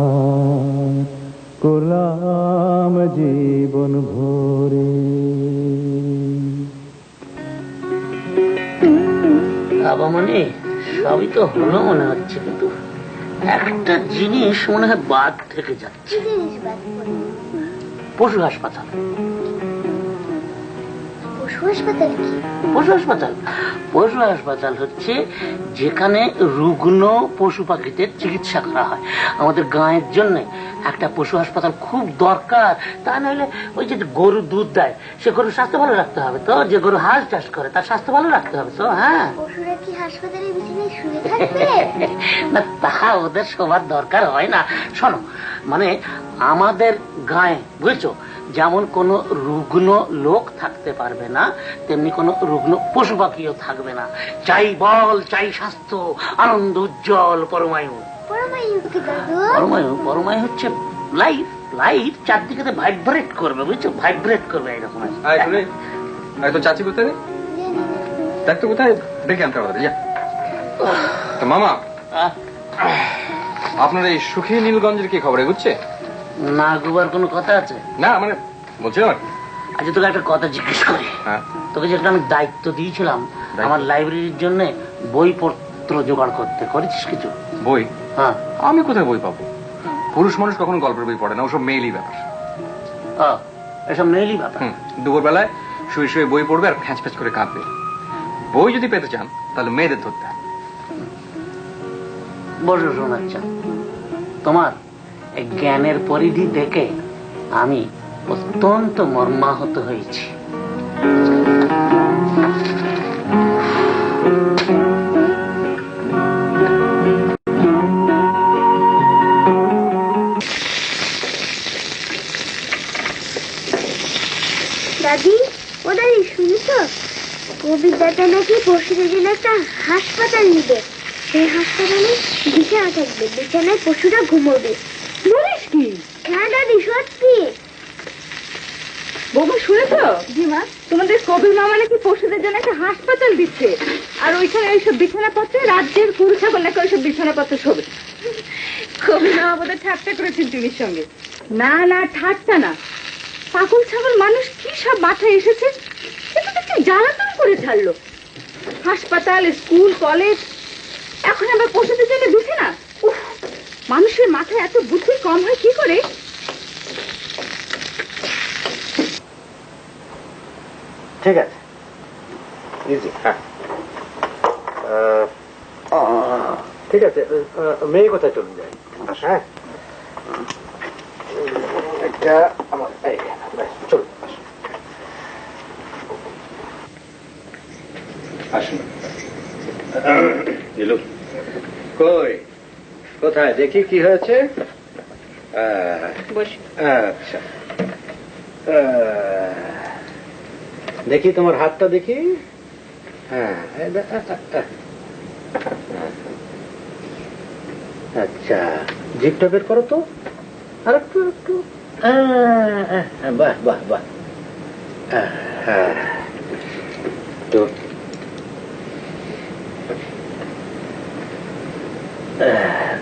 করলাম জীবন ভরে। মানে সবই তো হলো মনে হচ্ছে, কিন্তু একটা জিনিস মনে হয় বাদ থেকে যাচ্ছে। পশু হাসপাতাল। পশু হাসপাতাল কি? পশু হাসপাতাল, পশু হাসপাতাল হচ্ছে যেখানে রুগ্ন পশু পাখিদের চিকিৎসা করা হয়। আমাদের গাঁয়ের জন্য একটা পশু হাসপাতাল খুব দরকার, তা নাহলে ওই যে গরু দুধ দেয় সে গরুর স্বাস্থ্য ভালো রাখতে হবে তো, যে গরু হাঁস চাষ করে তার স্বাস্থ্য ভালো রাখতে হবে তো। হ্যাঁ, পশুরা কি হাসপাতালের বিছানায় শুয়ে থাকবে? না তাহা ওদের সবার দরকার হয় না। শোনো, মানে আমাদের গায়ে বুঝছো, যেমন কোন রুগ্ন লোক থাকতে পারবে না, তেমনি কোন রুগ্ন পশু পাখিও থাকবে না। চাই বল, চাই স্বাস্থ্য, আনন্দ, উজ্জ্বল পরমায়ু। পরমায়ু, পরমায়ু হচ্ছে লাইফ। লাইফ চারদিকে ভাইব্রেট করবে, বুঝছো, ভাইব্রেট করবে এরকম। তো চাচি কোথায়? দেখ তো কোথায়, দেখে আনতে হবে। তো মামা, আপনার এই সুখী নীলগঞ্জের কি খবর এগুচ্ছে? না গুবার কোনো কথা আছে? না মানে বলছিলাম। আচ্ছা তোকে একটা কথা জিজ্ঞেস করি। তোকে যেটা আমি দায়িত্ব দিয়েছিলাম আমার লাইব্রেরির জন্য বইপত্র জোগাড় করতে, করেছিস কিছু? বই? হ্যাঁ। আমি কোথায় বই পাবো? পুরুষ মানুষ কখনো গল্পের বই পড়ে না, ওসব মেয়েলি ব্যাপার। এসব মেয়েলি ব্যাপার। দুপুর বেলায় শুয়ে শুয়ে বই পড়বে আর ফ্যাঁচ ফ্যাঁচ করে কাঁদবে। বই যদি পেতে চান তাহলে মেয়েদের ধরতে হবে। বসে শোনাচ্ছা, তোমার এই জ্ঞানের পরিধি দেখে আমি অত্যন্ত মর্মাহত হয়েছি। দাদি, ও দাদি শুনছো? কবির দাদা নাকি পশুদের জন্য একটা হাসপাতাল নিবে। সেই হাসপাতালে বিছানা থাকবে, বিছানায় পশুরা ঘুমোবে। বলিস কি? হ্যাঁ দাদি, সত্যি। বৌমা শুনেছ? জি মা। তোমাদের কবির মামা নাকি পশুদের জন্য একটা হাসপাতাল দিচ্ছে, আর ওইখানে ওইসব বিছানাপত্রে রাজ্যের গরু ছাগল নাকি ওইসব বিছানাপত্র শোবে। কবির মামা বোধহয় ঠাট্টা করেছেন টিভির সঙ্গে। না না, ঠাট্টা না, পাগল ছাগল মানুষ কি সব মাথায় এসেছে, কিন্তু একটু জ্বালাতন করে ছাড়লো। হাসপাতাল, স্কুল, কলেজ, এখন তখন আবার পোষাতে চাইলে দিছে না। উফ, মানুষের মাথায় এত বুদ্ধি কম হয় কি করে? ঠিক আছে, ইজি। হ্যাঁ, ঠিক আছে, মেয়ে কোথায় চলে যায়? হ্যাঁ, একটা আমার চলুন, আসুন। নীলু, কই কোথায় দেখি কি হয়েছে? আচ্ছা, দেখি তোমার হাতটা দেখি। হ্যাঁ, আচ্ছা, জিভটা বের করো তো, আর একটু একটু। বাহ বাহ বাহ, হ্যাঁ, তো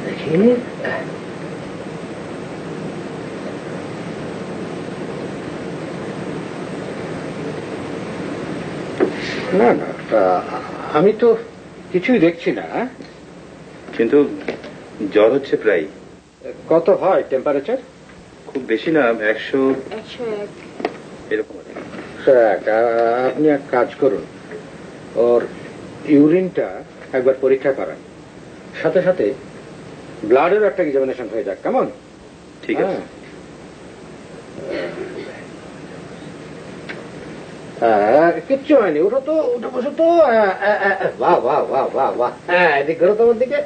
দেখি। না না, আমি তো কিছুই দেখছি না। কিন্তু জ্বর হচ্ছে প্রায়। কত হয় টেম্পারেচার? খুব বেশি না, 100 101। এরকম আছে। আপনি এক কাজ করুন, ওর ইউরিনটা একবার পরীক্ষা করান, সাথে সাথে ব্লাডের একটা এক্সামিনেশন হয়ে যাক, কেমন? ঠিক আছে। কিচ্ছু হয়নি, ওটা তো ওটা বসে তো। বাহ বাহ বাহ বাহ বাহ, হ্যাঁ, এদিক ধরো তোমার দিকে।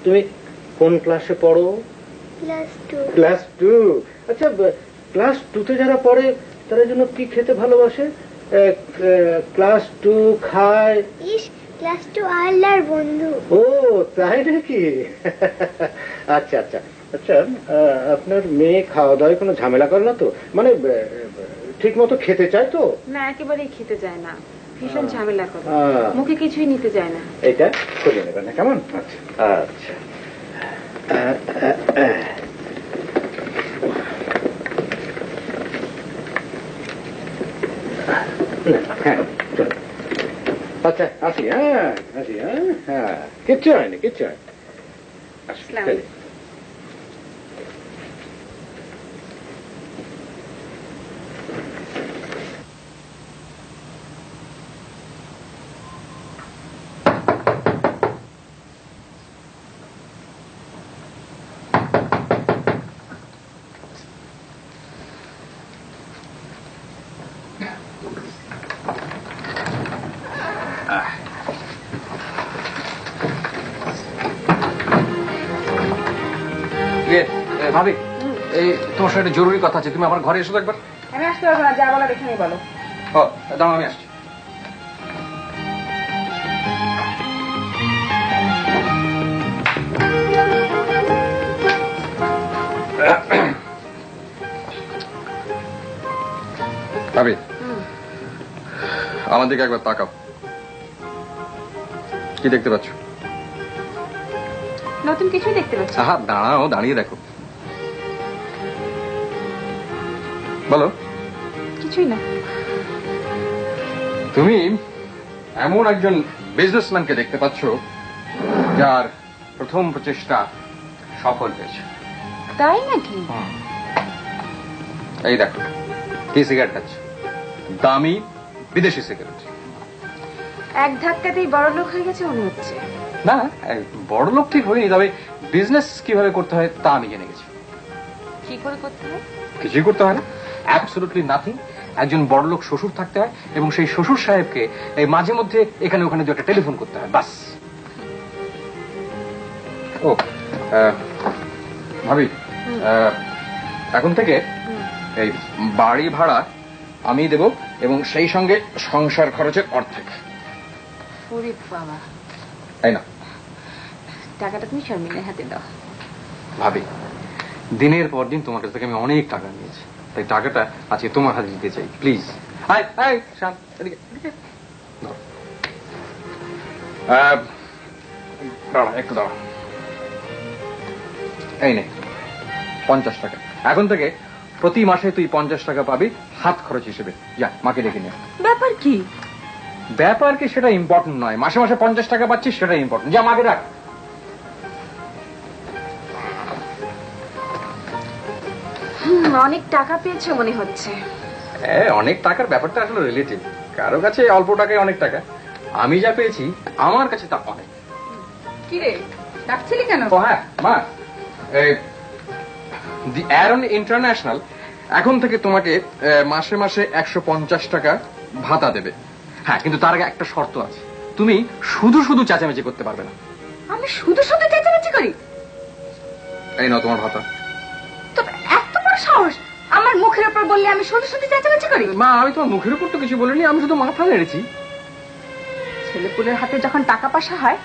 তুমি কোন ক্লাসে পড়ো? ক্লাস 2। ক্লাস 2। আচ্ছা, ক্লাস 2তে যারা পড়ে তারা জন্য কি খেতে ভালোবাসে? ক্লাস 2 খায়। ইস, ক্লাস 2 আল্লাহর বন্ধু। ও তাই নাকি? আচ্ছা আচ্ছা আচ্ছা, আপনার মেয়ে খাওয়া দাওয়ায় কোনো ঝামেলা করে না তো? মানে ঠিক মতো খেতে চায় তো? না, একেবারেই খেতে যায় না, ভীষণ ঝামেলা করে, আহ। মুখে কিছুই নিতে যায় না। এটা করে নেবেন না, কেমন? আচ্ছা আচ্ছা। হ্যাঁ, চলো। আচ্ছা, আসি। হ্যাঁ, আসি। হ্যাঁ হ্যাঁ, কিচ্ছু হয়নি, কিচ্ছু হয়নি। আসসালামু আলাইকুম। ভাবি, এই তোমার সাথে একটা জরুরি কথা আছে, তুমি আমার ঘরে এসো তো একবার। আমি আসতে পারবো না, যা বলার এখানে বলো। ও দাঁড়াও, আমি আসছি। ভাবি, আমার দিকে একবার তাকাও। কি দেখতে পাচ্ছ? নতুন কিছুই দেখতে পাচ্ছি। হ্যাঁ, দাঁড়াও, দাঁড়িয়ে দেখো। বলো। কিছুই না। তুমি এমন একজন বিজনেসম্যানকে দেখতে পাচ্ছ যার প্রথম প্রচেষ্টা সফল হয়েছে। তাই নাকি? এই দেখো, কি সিগারেট খাচ্ছ, দামি বিদেশি সিগারেট। এক ধাক্কাতেই বড় লোক হয়ে গেছে মনে হচ্ছে। না, বড় লোক ঠিক হয়নি, তবে বিজনেস কিভাবে করতে হয় তা আমি জেনে গেছি। কি করে করতে হয়? কিছুই করতে হয় না, অ্যাবসলিউটলি নাথিং। একজন বড়লোক শ্বশুর থাকতে হয় এবং সেই শ্বশুর সাহেবকে এই মাঝে মধ্যে এখানে ওখানে দু একটা টেলিফোন করতে হয়, বাস। ও ভাবি, এখন থেকে এই বাড়ি ভাড়া আমি দেব এবং সেই সঙ্গে সংসার খরচের অর্ধেক। ওরে বাবা, তাই না? টাকাটা তুমি শর্মিলার হাতে দাও। ভাবি, দিনের পর দিন তোমার কাছ থেকে আমি অনেক টাকা নিয়েছি, তাই টাকাটা আজকে তোমার হাতে দিতে চাই, প্লিজ। একটু দাও। এই নে 50 টাকা। এখন থেকে প্রতি মাসে তুই 50 টাকা পাবি হাত খরচ হিসেবে। যা, মাকে ডেকে নিয়ে। ব্যাপার কি? ব্যাপার কি সেটা ইম্পর্টেন্ট নয়, মাসে মাসে 50 টাকা পাচ্ছিস সেটা ইম্পর্টেন্ট। যা আমাকে রাখ। অনেক টাকা পেয়েছো মনে হচ্ছে। অনেক টাকার ব্যাপারটা আসলে রিলেটিভ, কারো কাছে অল্প টাকায় অনেক টাকা, আমি যা পেয়েছি আমার কাছে তা অনেক। কি রে, ডাকছিলি কেন? ও হ্যাঁ মা, দি অ্যারন ইন্টারন্যাশনাল এখন থেকে তোমাকে মাসে মাসে 150 টাকা ভাতা দেবে। হ্যাঁ, কিন্তু তার আগে একটা শর্ত আছে, তুমি শুধু শুধু চেঁচামেচি করতে পারবে না। আমি শুধু শুধু চেঁচামেচি করি? এই নাও তোমার ভাতা। তো এত বড় সাহস আমার মুখের উপর বললে আমি শুধু শুধু চেঁচামেচি করি? মা, আমি তোমার মুখের উপর তো কিছু বলিনি, আমি শুধু মাথা নেড়েছি। ছেলেপুলের হাতে যখন টাকা পয়সা হয়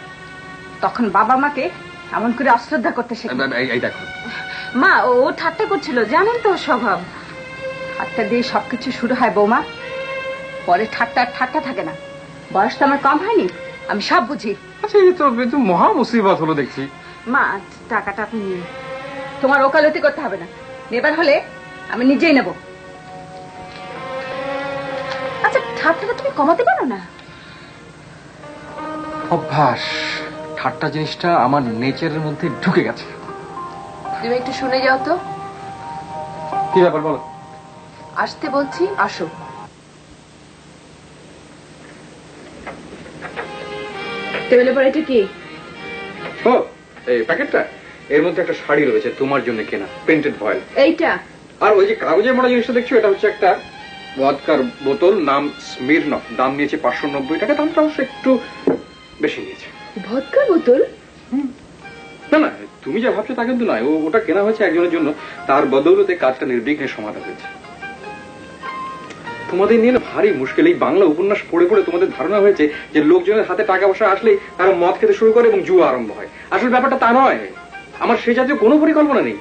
তখন বাবা মাকে এমন করে অশ্রদ্ধা করতে শেখে। এই দেখো মা, ও ঠাট্টা করছিল, জানেন তো স্বভাব। ঠাট্টা দিয়ে সবকিছু শুরু হয় বৌমা, পরে ঠাট্টা আর ঠাট্টা থাকে না। বয়স তো আমার কম হয়নি, আমি সব বুঝি। আচ্ছা, এই তো মহা মুসিবত হলো দেখছি। মা, টাকাটা আপনি নিন, তোমার ওকালতি করতে হবে না, নেবার হলে আমি নিজেই নেব। আচ্ছা, ঠাট্টাটা তুমি কমাতে পারো না? অভ্যাস, ঠাট্টা জিনিসটা আমার নেচারের মধ্যে ঢুকে গেছে। তুমি একটু শুনে যাও তো। কি ব্যাপার বলো? আসতে বলছি, আসো। টেবিলের পর এটা কি? ও, এই প্যাকেটটা, এর মধ্যে একটা শাড়ি রয়েছে তোমার জন্য কেনা, প্রিন্টেড ভয়েল। এইটা? আর ওই যে কাগজে মোড়া জিনিসটা দেখছো, এটা হচ্ছে একটা ভদকার বোতল, নাম স্মিরনফ, দাম নিয়েছে 590 টাকা। দামটা অবশ্য একটু বেশি নিয়েছে। ভদকার বোতল? না না, তুমি যা ভাবছো তা কিন্তু নয়, ওটা কেনা হয়েছে একজনের জন্য, তার বদৌলতে কাজটা নির্বিঘ্নে সমাধান হয়েছে। তোমাদের নিয়ে না ভারী মুশকিল। এই বাংলা উপন্যাস পড়ে পড়ে তোমাদের ধারণা হয়েছে যে লোকজনের হাতে টাকা পয়সা আসলেই তারা মদ খেতে শুরু করে এবং জুয়া আরম্ভ হয়। আসলে ব্যাপারটা তা নয়, আমার সে জাতীয় কোনো পরিকল্পনা নেই।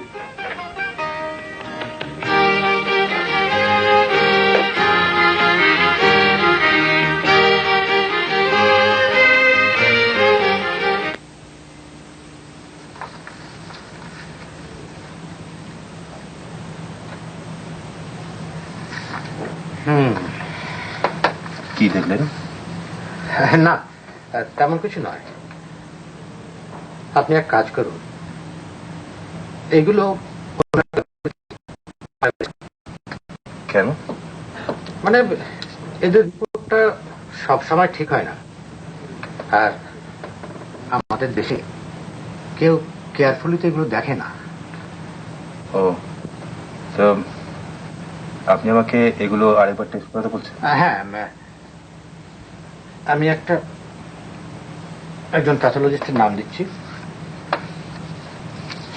কি দেখলেন? না, তেমন কিছু নয়। আপনি এক কাজ করুন, এগুলো কেন? মানে এদের রিপোর্টটা সবসময় ঠিক হয় না, আর আমাদের দেশে কেউ কেয়ারফুলি তো এগুলো দেখে না। ও, তো আপনি আমাকে এগুলো আরেকবার টেস্ট করতে বলছেন? হ্যাঁ, আমি একজন প্যাথোলজিস্টের নাম দিচ্ছি,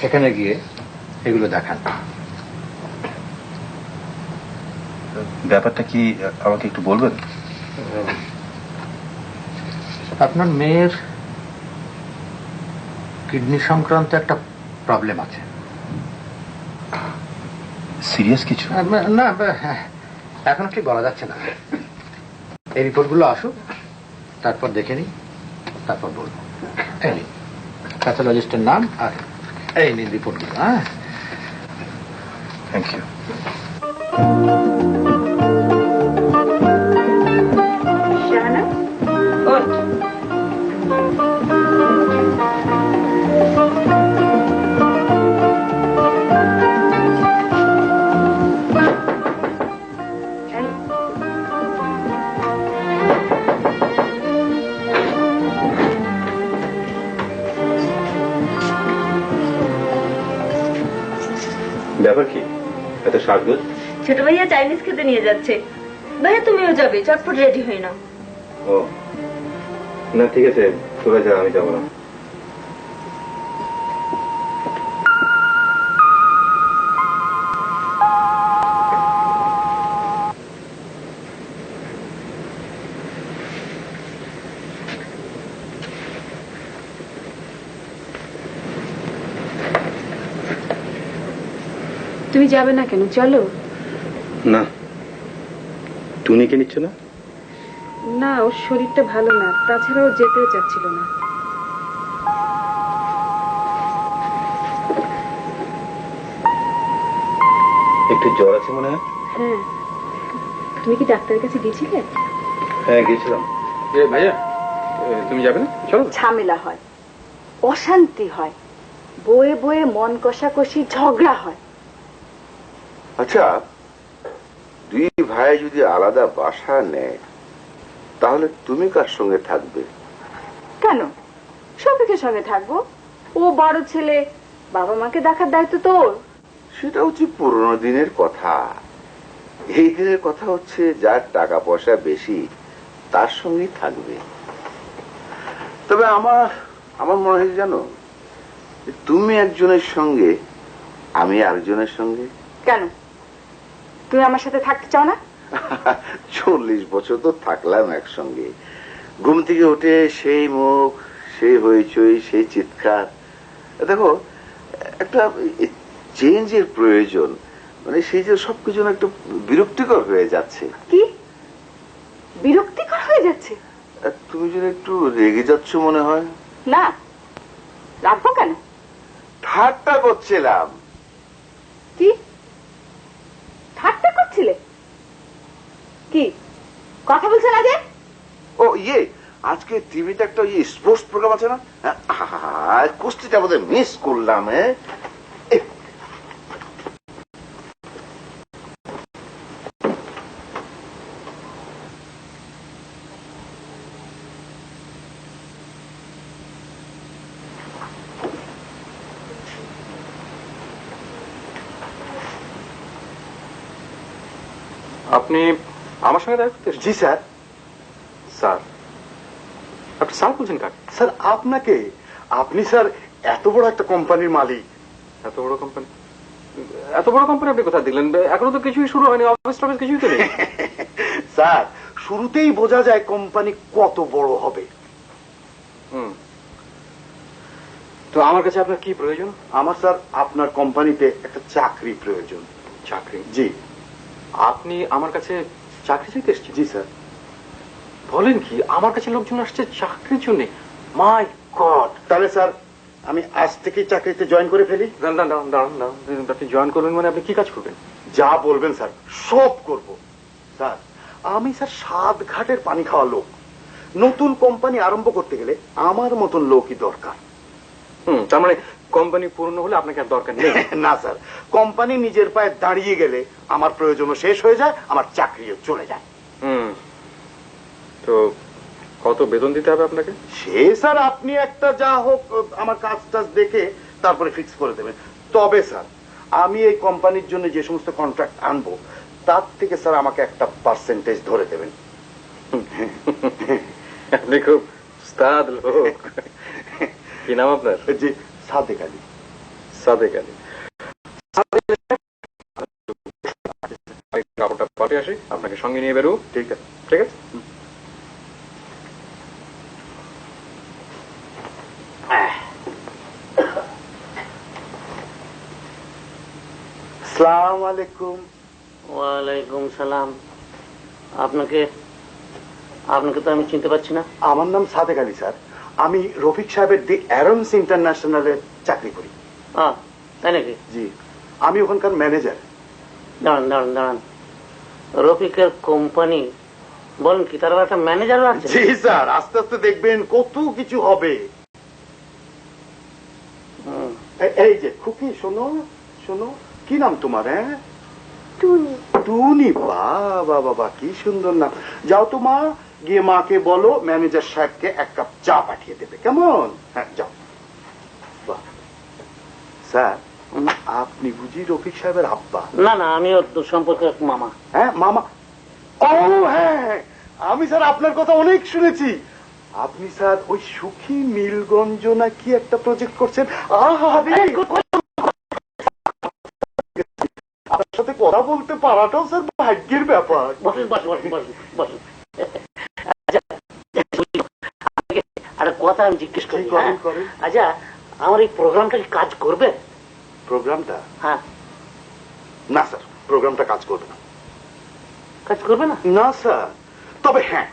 সেখানে গিয়ে এগুলো দেখান। ব্যাপারটা কি আমাকে একটু বলবেন? আপনার মেয়ের কিডনি সংক্রান্ত একটা প্রবলেম আছে। সিরিয়াস কিছু? না, এখন ঠিক বলা যাচ্ছে না। এই রিপোর্টগুলো আসুক, তারপর দেখে নিই, তারপর বলবো। এই নিন প্যাথোলজিস্টের নাম আর এই নিন রিপোর্টগুলো। হ্যাঁ, থ্যাংক ইউ। শাহানা, ওঠ। ব্যাপার কি এত সাজগোজ? ছোট ভাইয়া চাইনিজ খেতে নিয়ে যাচ্ছে। ভাইয়া তুমিও যাবে, চটপট রেডি হয়ে নাও। ও না, ঠিক আছে, তোরা যা, আমি যাবো না। তুমি যাবে না কেন? চলো। না, তুমি কে নিচ্ছ না? না, ওর শরীরটা ভালো না, তাছাড়া ও যেতেও চাচ্ছিল না। একটু জ্বর আছে মনে হয়। হ্যাঁ, তুমি কি ডাক্তারের কাছে গেছিলে? হ্যাঁ, গেছিলাম। ভাইয়া তুমি যাবে না? চলো। ঝামেলা হয়, অশান্তি হয়, বয়ে বয়ে মন কষাকষি, ঝগড়া হয়। আচ্ছা, দুই ভাই যদি আলাদা বাসা নেয় তাহলে তুমি কার সঙ্গে থাকবে? কেন, শফিকের সঙ্গে থাকবো। ও বড় ছেলে, বাবা মাকে দেখার দায়িত্ব তোর। সেটা হচ্ছে পুরনো দিনের কথা। এই দিনের কথা হচ্ছে যার টাকা পয়সা বেশি তার সঙ্গেই থাকবে। তবে আমার আমার মনে হয় জানো, যে তুমি একজনের সঙ্গে আমি আরেকজনের সঙ্গে। কেন, তুমি আমার সাথে থাকতে চাও না? 40 বছর তো থাকলাম একসঙ্গে। ঘুম থেকে উঠে সেই মুখ, সেই হইচই, সেই চিৎকার। দেখো, একটা চেঞ্জের প্রয়োজন। মানে সেই যে সবকিছু একটু বিরক্তিকর হয়ে যাচ্ছে। কি বিরক্তিকর হয়ে যাচ্ছে? তুমি যেন একটু রেগে যাচ্ছ মনে হয়। না, রাখবো কেন? ঠাট্টা করছিলাম। কি ঠাট্টা করছিলে? কি কথা বলছে না যে? ও ইয়ে, আজকে টিভিতে একটা স্পোর্টস প্রোগ্রাম আছে না? কুস্তিটা বোধহয় মিস করলাম। আপনি আমার সঙ্গে দেখা করতে? জি স্যার। স্যার? আপনি স্যার বলছেন কাকে? স্যার আপনাকে। আপনি স্যার এত বড় একটা কোম্পানির মালিক। এত বড় কোম্পানি? এত বড় কোম্পানি আপনি কোথায় দিলেন? এখনো তো কিছুই শুরু হয়নি, অফিস টফিস কিছুই তো নেই। স্যার শুরুতেই বোঝা যায় কোম্পানি কত বড় হবে। তো আমার কাছে আপনার কি প্রয়োজন? আমার স্যার আপনার কোম্পানিতে একটা চাকরি প্রয়োজন। চাকরি? জি। আপনি আমার কাছে চাকরি চাইতে এসেছেন? জি স্যার। বলেন কি, আমার কাছে লোকজন আসছে চাকরির জন্য? মাই গড! তাহলে স্যার আমি আজ থেকেই চাকরিতে জয়েন করে ফেলি? দাঁড়ান, আপনি জয়েন করবেন মানে আপনি কি কাজ করবেন? যা বলবেন স্যার সব করব। স্যার আমি স্যার 7 ঘাটের পানি খাওয়া লোক। নতুন কোম্পানি আরম্ভ করতে গেলে আমার মতন লোকই দরকার। তার মানে কোম্পানি পূর্ণ হলে আপনাকে আর দরকার নেই? না স্যার, কোম্পানি নিজের পায়ে দাঁড়িয়ে গেলে আমার প্রয়োজনও শেষ হয়ে যায়, আমার চাকরিও চলে যায়। তো কত বেতন দিতে হবে আপনাকে? সে স্যার আপনি একটা যা হোক আমার কাজ টাজ দেখে তারপরে ফিক্স করে দেবেন। তবে স্যার আমি এই কোম্পানির জন্য যে সমস্ত কন্ট্রাক্ট আনবো তার থেকে স্যার আমাকে একটা পার্সেন্টেজ ধরে দেবেন। আপনি খুব উস্তাদ লোক। কি নাম আপনার? জি, সাদেক আলী। সাদেক আলী। কাপড়টা পাঠিয়ে আসি, আপনাকে সঙ্গে নিয়ে বেরো। ঠিক আছে, ঠিক আছে। আসসালামু আলাইকুম। ওয়ালাইকুম সালাম। আপনাকে তো আমি চিনতে পারছি না। আমার নাম সাদেক আলী স্যার। আমি রফিক সাহেবের দি অ্যারমস ইন্টারন্যাশনালে চাকরি করি। তাই নাকি? জি, আমি ওখানকার ম্যানেজার। দাঁড়ান। রফিকের কোম্পানি বলেন কি, তার একটা ম্যানেজার আছে? জি স্যার, আস্তে আস্তে দেখবেন কত কিছু হবে। এই যে খুকি, শোনো শোনো, কি নাম তোমার? টুনি। টুনি। বাবা বাবা, কি সুন্দর নাম। যাও তো মা, গিয়ে মাকে বলো ম্যানেজার সাহেবকে 1 কাপ চা পাঠিয়ে দেবে, কেমন? হ্যাঁ যাও। বাহ স্যার, আপনি বুঝি রফিক সাহেবের আব্বা? না, আমি ওর সম্পর্কে মামা। হ্যাঁ মামা। ও হ্যাঁ, আমি স্যার আপনার কথা অনেক শুনেছি। আপনি স্যার ওই সুখী নীলগঞ্জ না কি একটা প্রজেক্ট করছেন? আপনার সাথে কথা বলতে পারাটাও স্যার ভাগ্যের ব্যাপার। বসুন। একটা কথা আমি জিজ্ঞেস করি। আচ্ছা, আমার এই প্রোগ্রামটা কি কাজ করবে? প্রোগ্রামটা? হ্যাঁ। না স্যার, প্রোগ্রামটা কাজ করবে না। কাজ করবে না? না স্যার, তবে হ্যাঁ,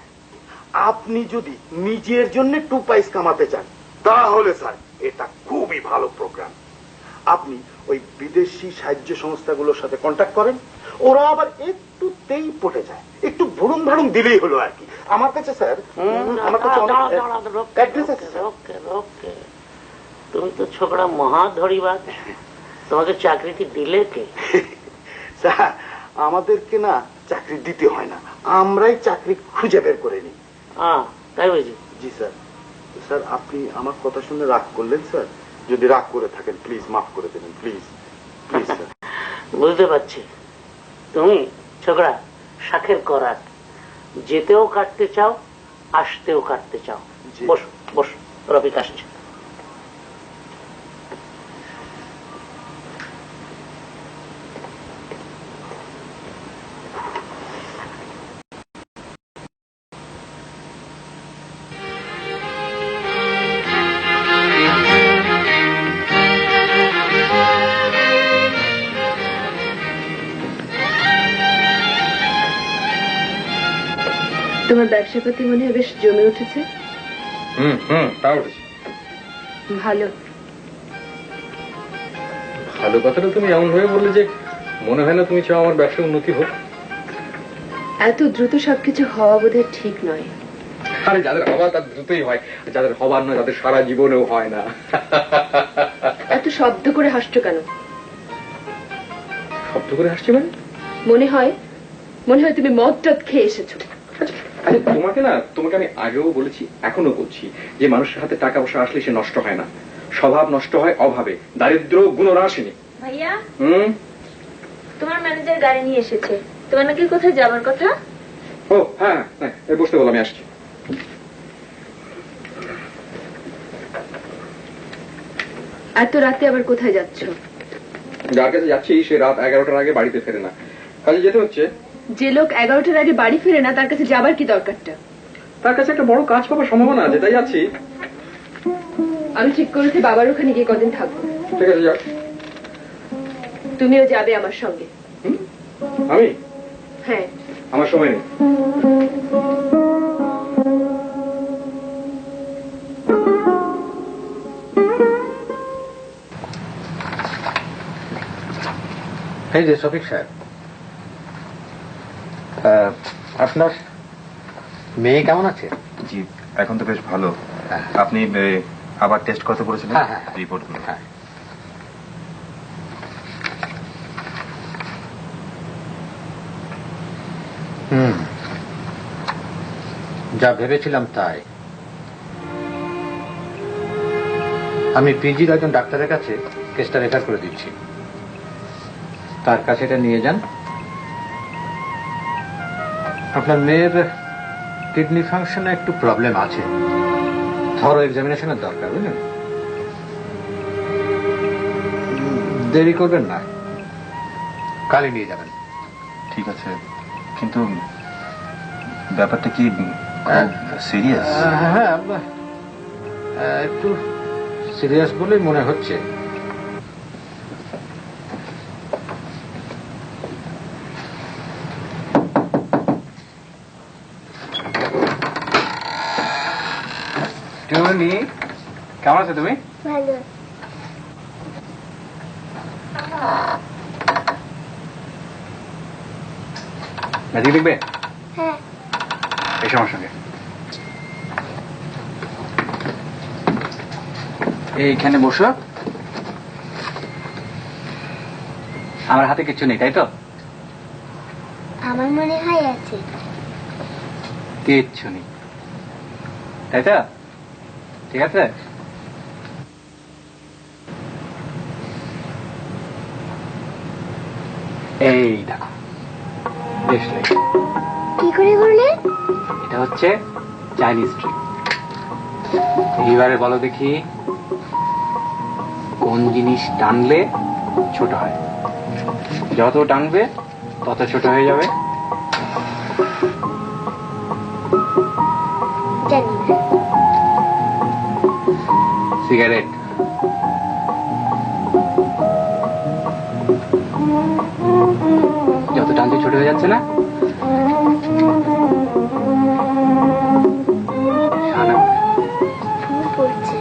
আপনি যদি নিজের জন্য 2 পয়সা কামাতে চান তাহলে স্যার এটা খুবই ভালো প্রোগ্রাম। আপনি ওই বিদেশি সাহায্য সংস্থাগুলোর সাথে কন্ট্যাক্ট করেন, ওরা আবার একটুতেই পটে যায়, একটু ভুরুং ভাড়ুং দিলেই হলো আর কি। আমার কাছে স্যার, আমার কাছে অ্যাড্রেস আছে স্যার। তুমি তো ছোকরা মহা ধরিবাজ, তোমাকে চাকরিটি দিলে কে? স্যার আমাদেরকে না চাকরি দিতে হয় না, আমরাই চাকরি খুঁজে বের করে নিই। তাই বুঝি? জি স্যার। স্যার আপনি আমার কথা শুনে রাগ করলেন স্যার? যদি রাগ করে থাকেন প্লিজ মাফ করে দেবেন, প্লিজ প্লিজ স্যার। বুঝতে পারছি তুমি ছোকরা শাখের করাত, যেতেও কাটতে চাও, আসতেও কাটতে চাও। বসো বসো, রফিক আসছে। তোমার ব্যবসা পাতি মনে হয় বেশ জমে উঠেছে। তা উঠেছে। ভালো ভালো কথাটা তুমি এমন ভাবে বললে যে মনে হয় না তুমি চাও আমার ব্যবসা উন্নতি হোক। এত দ্রুত সবকিছু হওয়া বোধহয় ঠিক নয়। আরে যাদের হওয়া তার দ্রুতই হয়, যাদের হবার নয় তাদের সারা জীবনেও হয় না। এত শব্দ করে হাসছো কেন? শব্দ করে হাসছি মানে? মনে হয় তুমি মদ টদ খেয়ে এসেছো। আরে তোমাকে আমি আগেও বলেছি, এখনো বলছি যে মানুষের হাতে টাকা পয়সা আসলে সে নষ্ট হয় না, স্বভাব নষ্ট হয় অভাবে, দারিদ্র গুণরাশিনী। ভাইয়া, তোমার ম্যানেজার গাড়ি নিয়ে এসেছে, তোমার নাকি কোথায় যাবার কথা? ও হ্যাঁ, বসতে বল, আমি আসছি। এত রাতে আবার কোথায় যাচ্ছ? যার কাছে যাচ্ছি সে রাত 11টার আগে বাড়িতে ফেরে না, কাজে যেতে হচ্ছে। যে লোক 11টার আগে বাড়ি ফেরে না তার কাছে যাবার কি দরকারটা? তার কাছে একটা বড় কাজ পাবার সম্ভাবনা আছে, তাই যাচ্ছি। আমি ঠিক করেছি বাবার ওখানে গিয়ে কদিন থাকবো। ঠিক আছে, যাও। তুমিও যাবে আমার সঙ্গে। আমি? হ্যাঁ। আমার সময় নেই। এই যে শফিক সাহেব, আপনার মেয়ে কেমন আছে? জি এখন তো বেশ ভালো। আপনি আবার টেস্ট করতে বলেছিলেন রিপোর্ট গুলো? যা ভেবেছিলাম তাই। আমি পিজির একজন ডাক্তারের কাছে কেসটা রেফার করে দিচ্ছি, তার কাছে এটা নিয়ে যান। আপনার মেয়ের কিডনি ফাংশনে একটু প্রবলেম আছে, থরো এক্সামিনেশনের দরকার, বুঝলেন? দেরি করবেন না, কালই নিয়ে যাবেন। ঠিক আছে, কিন্তু ব্যাপারটা কি সিরিয়াস? হ্যাঁ, একটু সিরিয়াস বলেই মনে হচ্ছে। কেমন আছো তুমি? ভালো। ম্যাজিক দেখবে? হ্যাঁ। এসো আমার সঙ্গে। এইখানে বসো। আমার হাতে কিছু নেই, তাই তো? আমার মনে হয় আছে। কিচ্ছু নেই, তাই তো? ঠিক আছে। এই দেখো, দেখলে? কি করে করলে? এটা হচ্ছে চাইনিজ ট্রিক। এইবারে বলো দেখি, কোন জিনিস টানলে ছোট হয়? যত টানবে তত ছোট হয়ে যাবে। জানি না। সিগারেট। যত টানতে ছোট হয়ে যাচ্ছে না? পড়ছে।